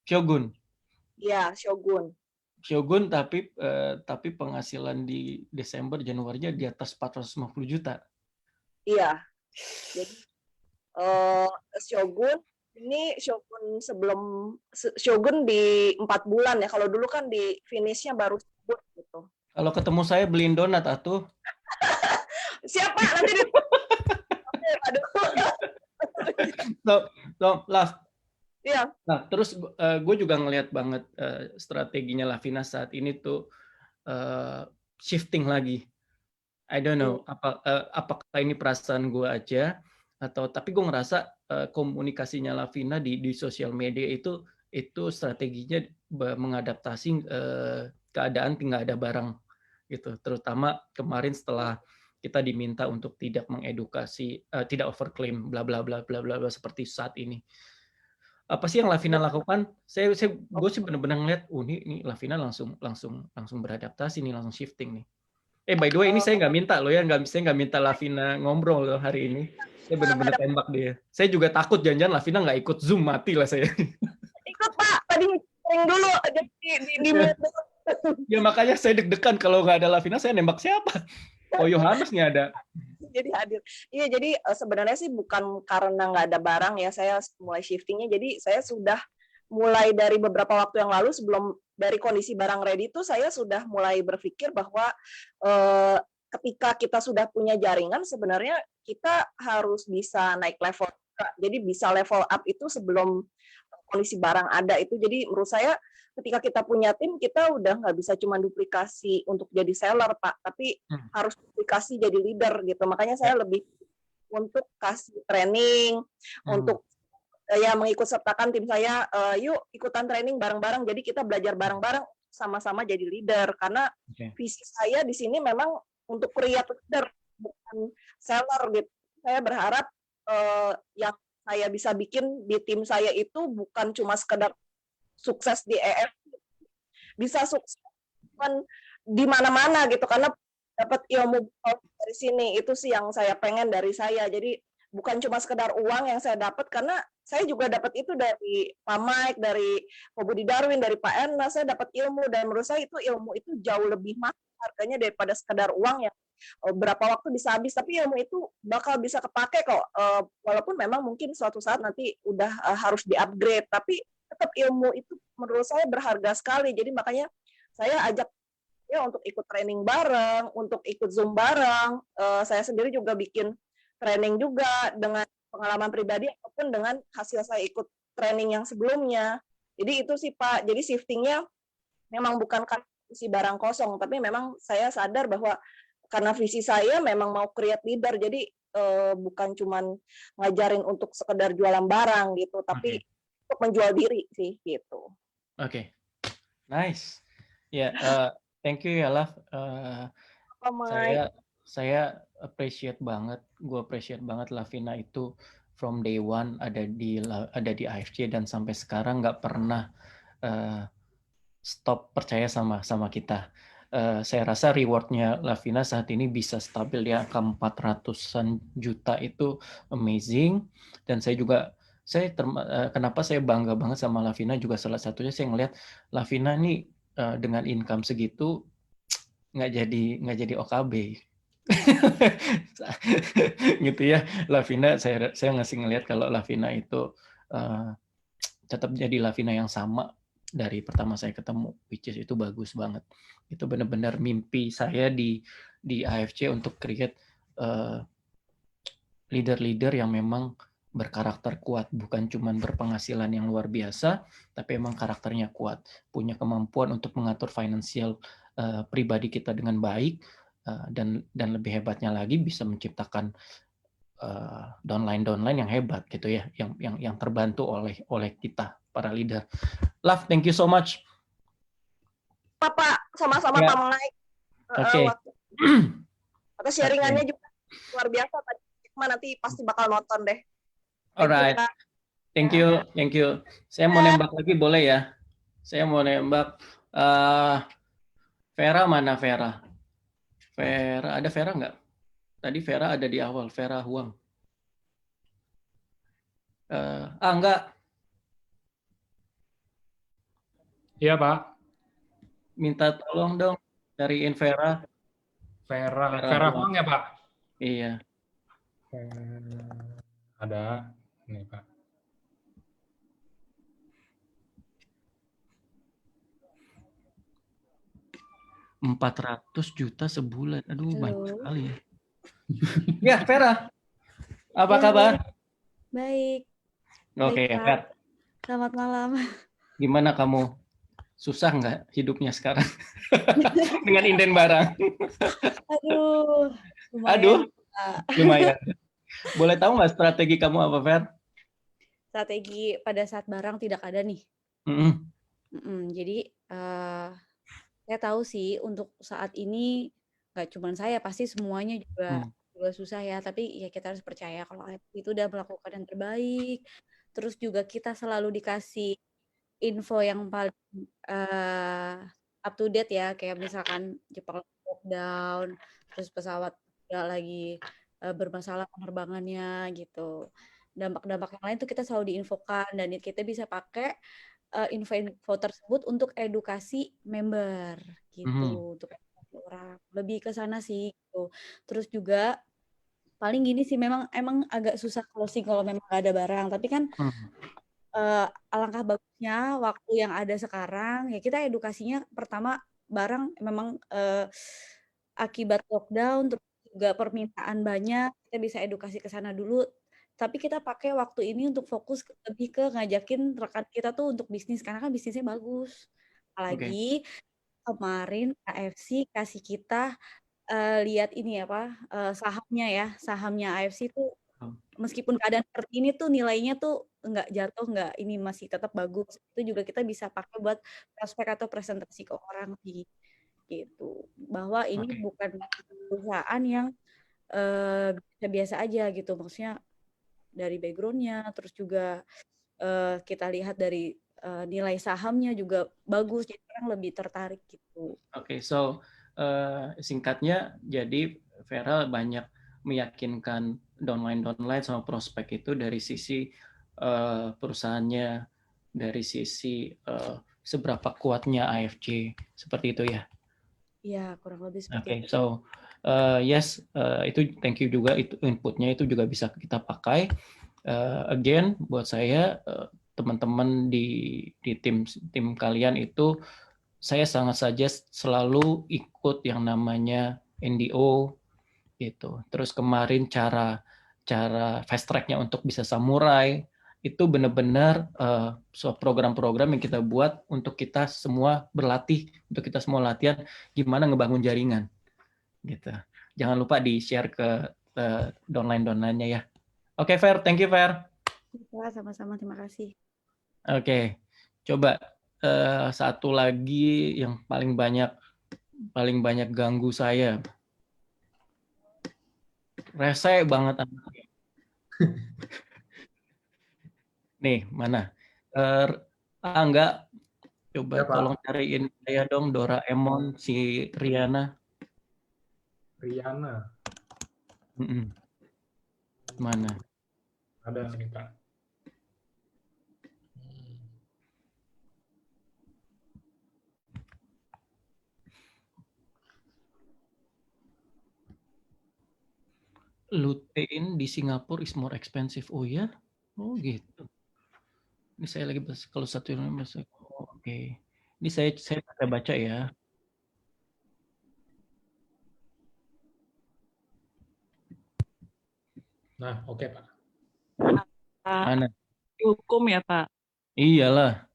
Shogun. Ya, Shogun, tapi penghasilan di Desember Januarinya di atas 450 juta. Iya. Jadi Shogun di 4 bulan ya. Kalau dulu kan di finishnya baru sebut gitu. Kalau ketemu saya beliin donat atuh. Siapa nanti Lav. Iya. Nah, terus gue juga ngelihat banget strateginya Lavina saat ini tuh shifting lagi. I don't know apakah ini perasaan gue aja tapi gue ngerasa komunikasinya Lavina di sosial media itu strateginya mengadaptasi keadaan nggak ada barang gitu. Terutama kemarin setelah kita diminta untuk tidak mengedukasi, tidak overclaim, bla bla bla bla bla seperti saat ini. Apa sih yang Lavina lakukan? Gue sih benar-benar ngeliat, ini Lavina langsung beradaptasi nih, langsung shifting nih. By the way, ini saya nggak minta loh ya, saya nggak minta Lavina ngobrol loh hari ini. Saya benar-benar tembak dia. Saya juga takut jangan-jangan Lavina nggak ikut Zoom, mati lah saya. Ikut Pak, tadi ring dulu di Ya makanya saya deg-degan kalau nggak ada Lavina, saya nembak siapa? Oh Yohanes nih ada. Jadi hadir. Iya, jadi sebenarnya sih bukan karena nggak ada barang ya, saya mulai shiftingnya. Jadi saya sudah mulai dari beberapa waktu yang lalu sebelum dari kondisi barang ready itu saya sudah mulai berpikir bahwa ketika kita sudah punya jaringan sebenarnya kita harus bisa naik level. Jadi bisa level up itu sebelum kondisi barang ada itu. Jadi menurut saya ketika kita punya tim kita udah nggak bisa cuma duplikasi untuk jadi seller Pak, tapi harus duplikasi jadi leader gitu. Makanya saya lebih untuk kasih training, untuk ya mengikut sertakan tim saya, yuk ikutan training bareng-bareng. Jadi kita belajar bareng-bareng, sama-sama jadi leader. Karena Oke. visi saya di sini memang untuk create leader, bukan seller gitu. Saya berharap yang saya bisa bikin di tim saya itu bukan cuma sekedar sukses di EF, bisa sukses di mana-mana gitu, karena dapat ilmu dari sini. Itu sih yang saya pengen dari saya. Jadi bukan cuma sekedar uang yang saya dapat, karena saya juga dapat itu dari Pak Mike, dari Pak Budi Darwin, dari Pak Erna. Saya dapat ilmu, dan menurut saya itu ilmu itu jauh lebih mahal harganya daripada sekedar uang yang berapa waktu bisa habis. Tapi ilmu itu bakal bisa kepake kok, walaupun memang mungkin suatu saat nanti udah harus di-upgrade, tapi tetap ilmu itu menurut saya berharga sekali. Jadi makanya saya ajak ya untuk ikut training bareng, untuk ikut Zoom bareng. Saya sendiri juga bikin training juga dengan pengalaman pribadi ataupun dengan hasil saya ikut training yang sebelumnya. Jadi itu sih Pak. Jadi shiftingnya memang bukan karena isi barang kosong, tapi memang saya sadar bahwa karena visi saya memang mau create leader. Jadi bukan cuman ngajarin untuk sekedar jualan barang gitu, tapi untuk menjual diri sih gitu. Oke. Nice. Ya, thank you ya, Love. Apa, Mike? Saya appreciate banget, gue appreciate banget Lavina itu from day one ada di AFC dan sampai sekarang nggak pernah stop percaya sama kita. Saya rasa rewardnya Lavina saat ini bisa stabil di angka 400-an juta, itu amazing. Dan kenapa saya bangga banget sama Lavina juga salah satunya saya ngelihat Lavina nih dengan income segitu nggak jadi OKB. Gitu ya, Lavina, saya ngasih ngelihat kalau Lavina itu tetap jadi Lavina yang sama dari pertama saya ketemu, which is itu bagus banget. Itu benar-benar mimpi saya di AFC untuk create leader-leader yang memang berkarakter kuat, bukan cuma berpenghasilan yang luar biasa, tapi emang karakternya kuat, punya kemampuan untuk mengatur finansial pribadi kita dengan baik, dan lebih hebatnya lagi bisa menciptakan downline yang hebat gitu ya, yang terbantu oleh kita para leader. Love, thank you so much. Pak, sama-sama Ya. Pak Mike. Oke. Atas sharingannya juga luar biasa tadi. Nanti pasti bakal nonton deh. Alright. Thank you. Saya mau nembak lagi boleh ya? Saya mau nembak. Vera mana Vera? Ada Vera nggak? Tadi Vera ada di awal. Vera Huang. Enggak. Iya, Pak. Minta tolong dong cariin Vera. Vera Huang ya, Pak? Iya. Ada. Nih, Pak. $400 juta sebulan. Aduh, banyak sekali ya. Ya, Vera. Apa kabar? Baik. Oke, Baik, Pak. Vera. Selamat malam. Gimana kamu? Susah nggak hidupnya sekarang? Dengan inden barang. Aduh. Lumayan, Aduh. Pak. Lumayan. Boleh tahu nggak strategi kamu apa, Fer? Strategi pada saat barang tidak ada nih. Jadi saya tahu sih untuk saat ini nggak cuma saya, pasti semuanya juga susah ya. Tapi ya kita harus percaya kalau itu udah melakukan yang terbaik. Terus juga kita selalu dikasih info yang paling up to date ya, kayak misalkan Jepang lockdown, terus pesawat lagi bermasalah penerbangannya gitu. Dampak-dampak yang lain tuh kita selalu diinfokan, dan kita bisa pakai info tersebut untuk edukasi member gitu, untuk edukasi orang. Lebih ke sana sih gitu. Terus juga paling gini sih, memang emang agak susah closing kalau memang gak ada barang, tapi kan alangkah bagusnya waktu yang ada sekarang ya kita edukasinya pertama barang memang akibat lockdown, terus juga permintaan banyak, kita bisa edukasi ke sana dulu. Tapi kita pakai waktu ini untuk fokus lebih ke ngajakin rekan kita tuh untuk bisnis, karena kan bisnisnya bagus. Apalagi kemarin AFC kasih kita lihat ini sahamnya AFC tuh meskipun keadaan seperti ini tuh nilainya tuh nggak jatuh, nggak ini masih tetap bagus. Itu juga kita bisa pakai buat prospek atau presentasi ke orang sih, gitu. Bahwa ini Oke. bukan perusahaan yang biasa-biasa aja gitu. Maksudnya dari background-nya, terus juga kita lihat dari nilai sahamnya juga bagus, jadi orang lebih tertarik gitu. Oke, so singkatnya, jadi Vera banyak meyakinkan downline sama prospek itu dari sisi perusahaannya, dari sisi seberapa kuatnya AFC, seperti itu ya. Iya, kurang lebih seperti Oke, itu. so yes, itu thank you juga, itu inputnya itu juga bisa kita pakai. Again, buat saya teman-teman di tim kalian itu, saya sangat suggest selalu ikut yang namanya NDO gitu. Terus kemarin cara fast track-nya untuk bisa samurai itu benar-benar program-program yang kita buat untuk kita semua berlatih, untuk kita semua latihan gimana ngebangun jaringan gitu. Jangan lupa di-share ke downline-downline-nya ya. Oke, Fer, thank you, Fer. Ya, sama-sama, terima kasih. Oke, coba satu lagi yang paling banyak ganggu saya. Rese banget anaknya. Nih, mana? Enggak, coba Ya, Pak. tolong cariin saya dong Doraemon si Riana. Riana. Mana? Ada nih, Pak. Lutein di Singapura is more expensive. Oh ya? Oh gitu. Ini saya lagi kalau satu Indonesia. Oh, oke. Ini saya baca ya. Nah, oke, Pak. Mana? Hukum ya, Pak? Iyalah.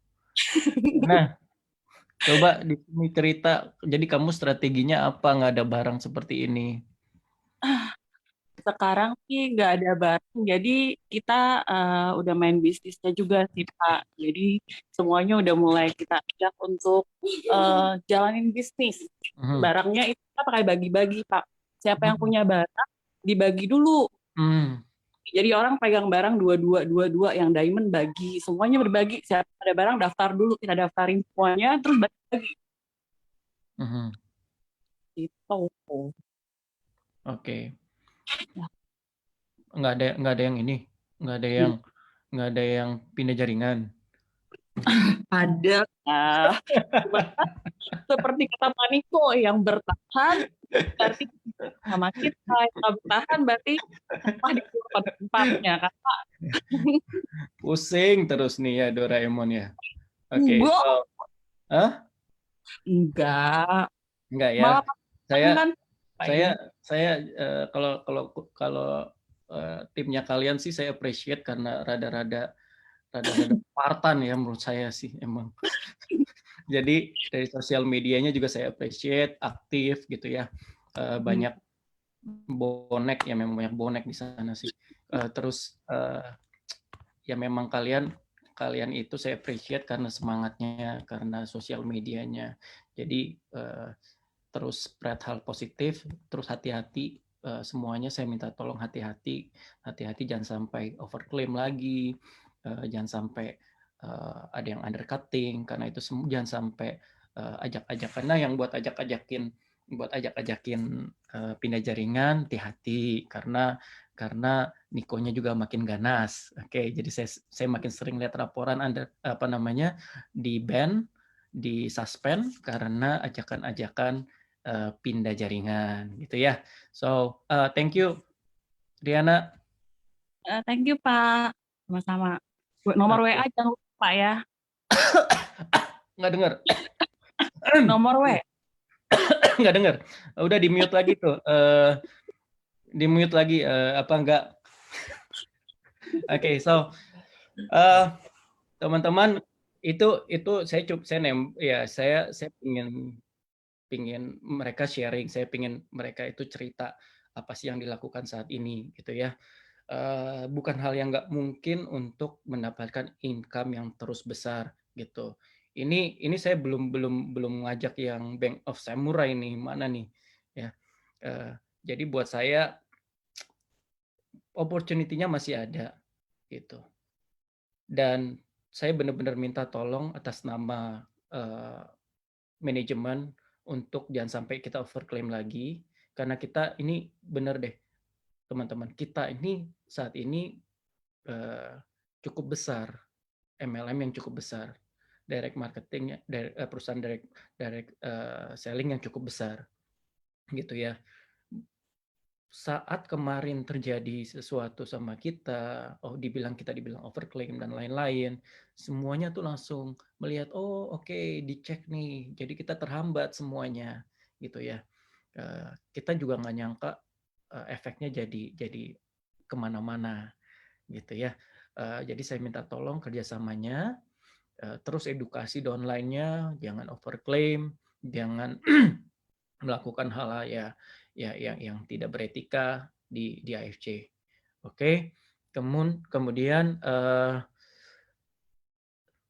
Nah, coba di sini cerita. Jadi kamu strateginya apa? Nggak ada barang seperti ini? Sekarang sih nggak ada barang, jadi kita udah main bisnisnya juga sih, Pak. Jadi semuanya udah mulai kita ajak untuk jalanin bisnis. Barangnya itu kita pakai bagi-bagi, Pak. Siapa yang punya barang, dibagi dulu. Jadi orang pegang barang dua, yang diamond bagi. Semuanya berbagi. Siapa ada barang, daftar dulu. Kita daftarin semuanya, terus bagi. Gitu. Oke. Nggak ada yang ini, nggak ada yang pindah jaringan. Ada, seperti kata Paniko, yang bertahan berarti sama kita, yang bertahan berarti sampah di tempatnya, kan Pak? Pusing terus nih ya Doraemon ya. Oke. Enggak ya. Malah Saya kalau timnya kalian sih saya appreciate karena rada-rada Spartan ya menurut saya sih emang. Jadi dari sosial medianya juga saya appreciate, aktif gitu ya. Banyak bonek ya, memang banyak bonek di sana sih. Terus ya memang kalian itu saya appreciate karena semangatnya, karena sosial medianya. Jadi terus spread hal positif, terus hati-hati semuanya saya minta tolong hati-hati jangan sampai overclaim lagi, jangan sampai ada yang undercutting, karena itu jangan sampai ajak-ajak, karena yang buat ajak-ajakin pindah jaringan, hati-hati karena Nikonya juga makin ganas. Oke, jadi saya makin sering lihat laporan di ban, di suspend karena ajakan-ajakan pindah jaringan gitu ya. So thank you Riana. Thank you Pak, sama-sama. Nomor WA jangan lupa ya. Nggak dengar. Nomor WA. Nggak dengar. Udah di mute lagi tuh. Di mute lagi apa enggak? Oke, so teman-teman itu saya pingin mereka sharing, saya pingin mereka itu cerita apa sih yang dilakukan saat ini gitu ya. bukan hal yang nggak mungkin untuk mendapatkan income yang terus besar gitu. Ini saya belum ngajak yang Bank of Samurai nih, mana nih ya. Jadi buat saya opportunity-nya masih ada gitu. Dan saya benar-benar minta tolong atas nama manajemen untuk jangan sampai kita overclaim lagi, karena kita ini benar deh teman-teman, kita ini saat ini cukup besar, MLM yang cukup besar, direct marketing, perusahaan direct selling yang cukup besar, gitu ya. Saat kemarin terjadi sesuatu sama kita, kita dibilang overclaim dan lain-lain, semuanya tuh langsung melihat, oh oke, dicek nih, jadi kita terhambat semuanya, gitu ya. Kita juga nggak nyangka efeknya jadi kemana-mana, gitu ya. Jadi saya minta tolong kerjasamanya, terus edukasi downline-nya, jangan overclaim, jangan melakukan hal yang tidak beretika di AFC. Oke. Kemudian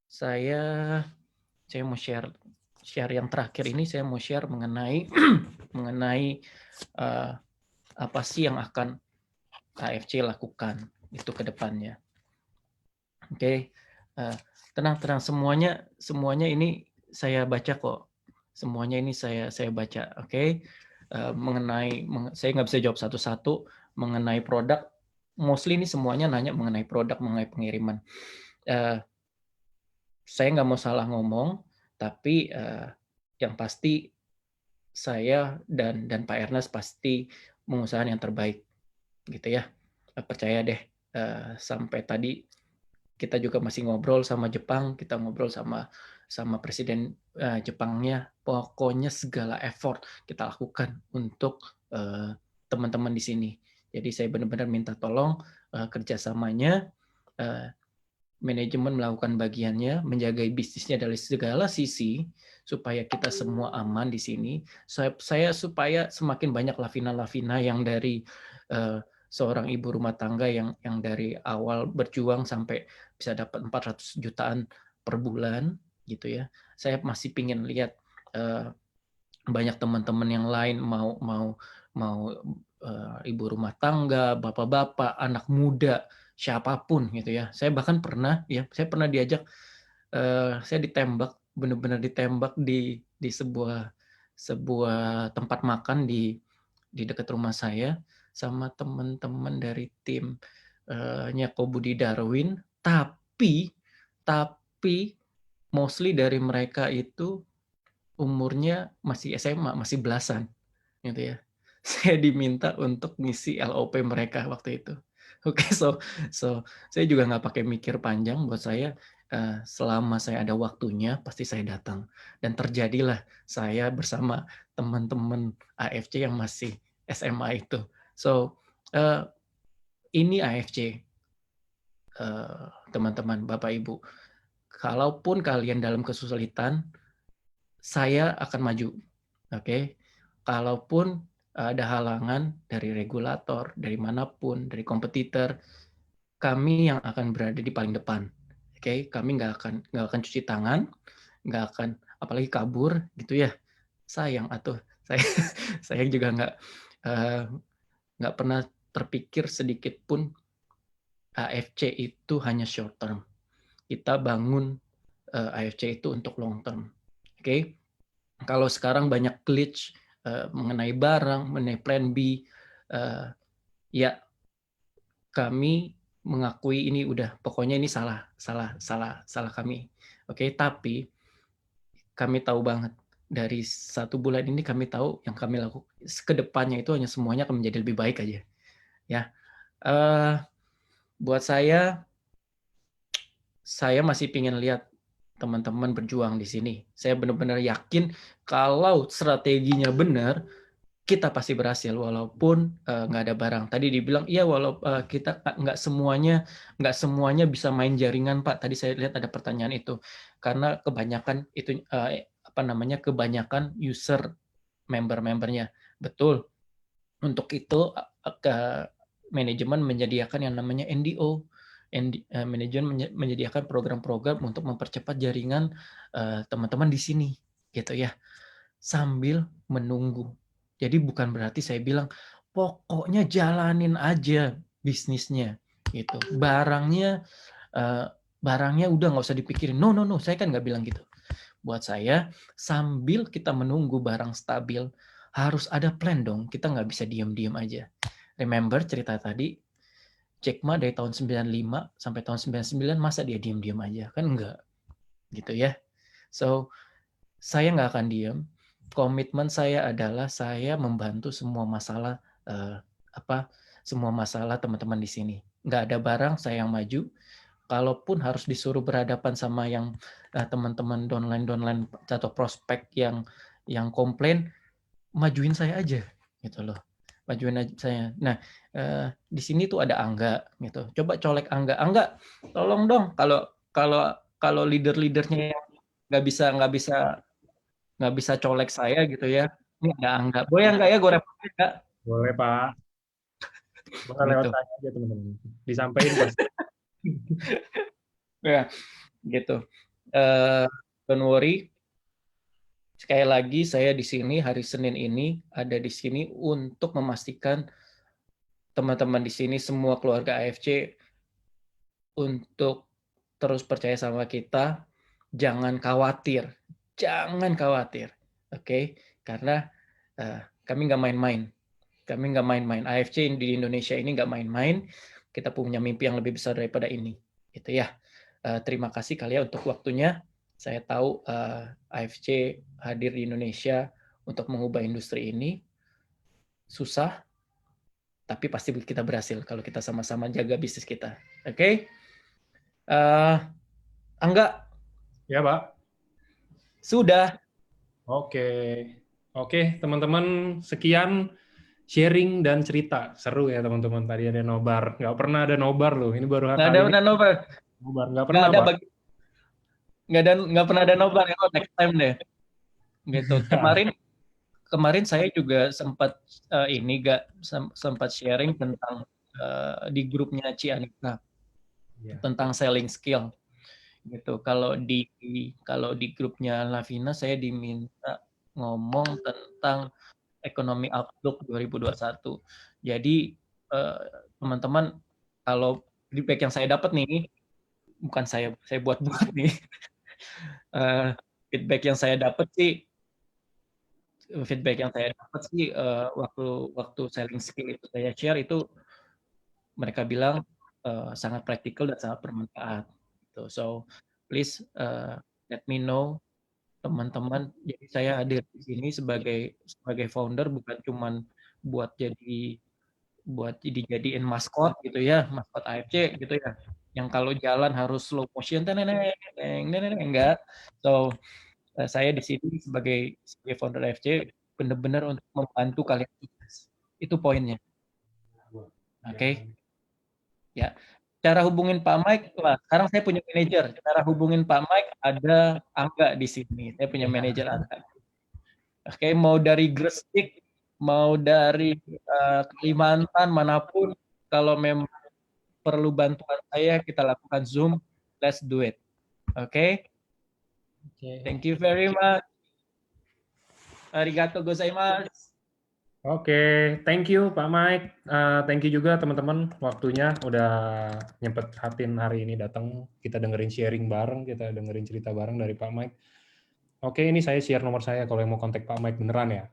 saya mau share yang terakhir ini, saya mau share mengenai apa sih yang akan AFC lakukan itu ke depannya. Oke. Tenang, semuanya ini saya baca kok. Semuanya ini saya baca, oke. Saya nggak bisa jawab satu-satu mengenai produk. Mostly ini semuanya nanya mengenai produk, mengenai pengiriman. Saya nggak mau salah ngomong, tapi yang pasti saya dan Pak Ernest pasti mengusahakan yang terbaik, gitu ya. Percaya deh. Sampai tadi kita juga masih ngobrol sama Jepang, kita ngobrol sama presiden Jepangnya, pokoknya segala effort kita lakukan untuk teman-teman di sini. Jadi saya benar-benar minta tolong kerjasamanya, manajemen melakukan bagiannya, menjaga bisnisnya dari segala sisi supaya kita semua aman di sini. Saya supaya semakin banyak lavina-lavina yang dari seorang ibu rumah tangga yang dari awal berjuang sampai bisa dapat 400 jutaan per bulan gitu ya. Saya masih pingin lihat banyak teman-teman yang lain mau ibu rumah tangga, bapak-bapak, anak muda, siapapun gitu ya. Saya bahkan pernah diajak, saya ditembak, benar-benar ditembak di sebuah tempat makan di dekat rumah saya sama teman-teman dari timnya Ko Budi Darwin, tapi mostly dari mereka itu umurnya masih SMA, masih belasan, gitu ya. Saya diminta untuk ngisi LOP mereka waktu itu. Oke, so saya juga nggak pakai mikir panjang. Buat saya, selama saya ada waktunya, pasti saya datang. Dan terjadilah saya bersama teman-teman AFC yang masih SMA itu. So, ini AFC, teman-teman, Bapak Ibu. Kalaupun kalian dalam kesulitan, saya akan maju. Oke. Kalaupun ada halangan dari regulator, dari manapun, dari kompetitor, kami yang akan berada di paling depan. Oke, kami nggak akan cuci tangan, nggak akan apalagi kabur gitu ya. Sayang atuh. Saya juga nggak pernah terpikir sedikit pun AFC itu hanya short term. Kita bangun AFC itu untuk long term. Oke. Kalau sekarang banyak glitch mengenai barang, mengenai plan B, ya kami mengakui ini pokoknya ini salah kami. Oke, tapi kami tahu banget dari 1 bulan ini kami tahu yang kami lakukan ke depannya itu hanya semuanya akan menjadi lebih baik aja. Ya, buat saya masih ingin lihat teman-teman berjuang di sini. Saya benar-benar yakin kalau strateginya benar, kita pasti berhasil walaupun nggak ada barang. Tadi dibilang iya walaupun kita nggak semuanya bisa main jaringan, Pak. Tadi saya lihat ada pertanyaan itu karena kebanyakan itu kebanyakan user membernya. Betul. Untuk itu manajemen menyediakan yang namanya NDO. Manajemen menyediakan program-program untuk mempercepat jaringan teman-teman di sini, gitu ya. Sambil menunggu. Jadi bukan berarti saya bilang pokoknya jalanin aja bisnisnya, gitu. Barangnya udah nggak usah dipikirin. No, saya kan nggak bilang gitu. Buat saya, sambil kita menunggu barang stabil, harus ada plan dong. Kita nggak bisa diam-diam aja. Remember cerita tadi, Jack Ma dari tahun 95 sampai tahun 99, masa dia diam-diam aja? Kan enggak. Gitu ya. So, saya nggak akan diam. Komitmen saya adalah saya membantu semua masalah semua masalah teman-teman di sini. Nggak ada barang, saya yang maju. Kalaupun harus disuruh berhadapan sama yang teman-teman downline atau prospek yang komplain, majuin saya aja, gitu loh. Majuin aja saya. Nah, di sini tuh ada Angga, gitu. Coba colek Angga. Angga, tolong dong. Kalau leader-leadernya yang nggak bisa colek saya, gitu ya. Ini ada Angga. Boleh nggak ya gue repotin nggak? Boleh, Pak. Boleh lewat Gitu. tanya aja, teman-teman. Disampaikan, Pak. Ya, gitu. Don't worry. Sekali lagi saya di sini hari Senin ini ada di sini untuk memastikan teman-teman di sini semua keluarga AFC untuk terus percaya sama kita. Jangan khawatir, oke? Karena kami nggak main-main. AFC di Indonesia ini nggak main-main. Kita punya mimpi yang lebih besar daripada ini, gitu ya. Terima kasih kalian untuk waktunya. Saya tahu AFC hadir di Indonesia untuk mengubah industri ini. Susah, tapi pasti kita berhasil kalau kita sama-sama jaga bisnis kita. Oke? Angga? Ya, Pak. Sudah. Oke, teman-teman, sekian sharing dan cerita. Seru ya, teman-teman. Tadi ada nobar. Nggak pernah ada nobar loh. Ini baru kali ini. Nobar. Nggak pernah, Pak. Nggak pernah ada nobar ya, next time deh. Gitu. Kemarin saya juga sempat sempat sharing tentang di grupnya Cianika tentang selling skill. Gitu. Kalau di grupnya Lavina saya diminta ngomong tentang ekonomi outlook 2021. Jadi teman-teman, kalau feedback yang saya dapat nih, bukan saya buat-buat nih. Feedback yang saya dapat sih waktu selling skill itu saya share itu mereka bilang sangat praktikal dan sangat bermanfaat. So please let me know teman-teman. Jadi saya hadir di sini sebagai founder, bukan cuman buat dijadiin maskot gitu ya, maskot AFC gitu ya. Yang kalau jalan harus slow motion, enggak. So saya di sini sebagai founder AFC benar-benar untuk membantu kalian. Itu poinnya. Oke. Ya. Cara hubungin Pak Mike, sekarang saya punya manajer. Cara hubungin Pak Mike ada Angga di sini. Saya punya manajer Angga. Oke, mau dari Gresik, mau dari Kalimantan, manapun, kalau memang perlu bantuan saya, kita lakukan Zoom. Let's do it. Oke? Thank you very much. Arigato gozaimasu. Oke, thank you Pak Mike. Thank you juga teman-teman waktunya udah nyempetin hari ini datang. Kita dengerin sharing bareng, kita dengerin cerita bareng dari Pak Mike. Oke, ini saya share nomor saya kalau yang mau kontak Pak Mike beneran ya.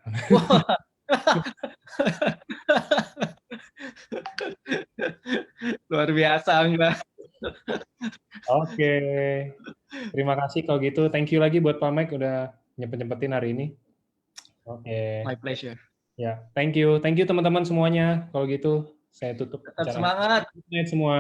Luar biasa, Mbak. Oke. Terima kasih kalau gitu. Thank you lagi buat Pak Mike udah nyempetin hari ini. Oke. My pleasure. Ya, thank you. Thank you teman-teman semuanya. Kalau gitu, saya tutup. Tetap semangat. Good night semua.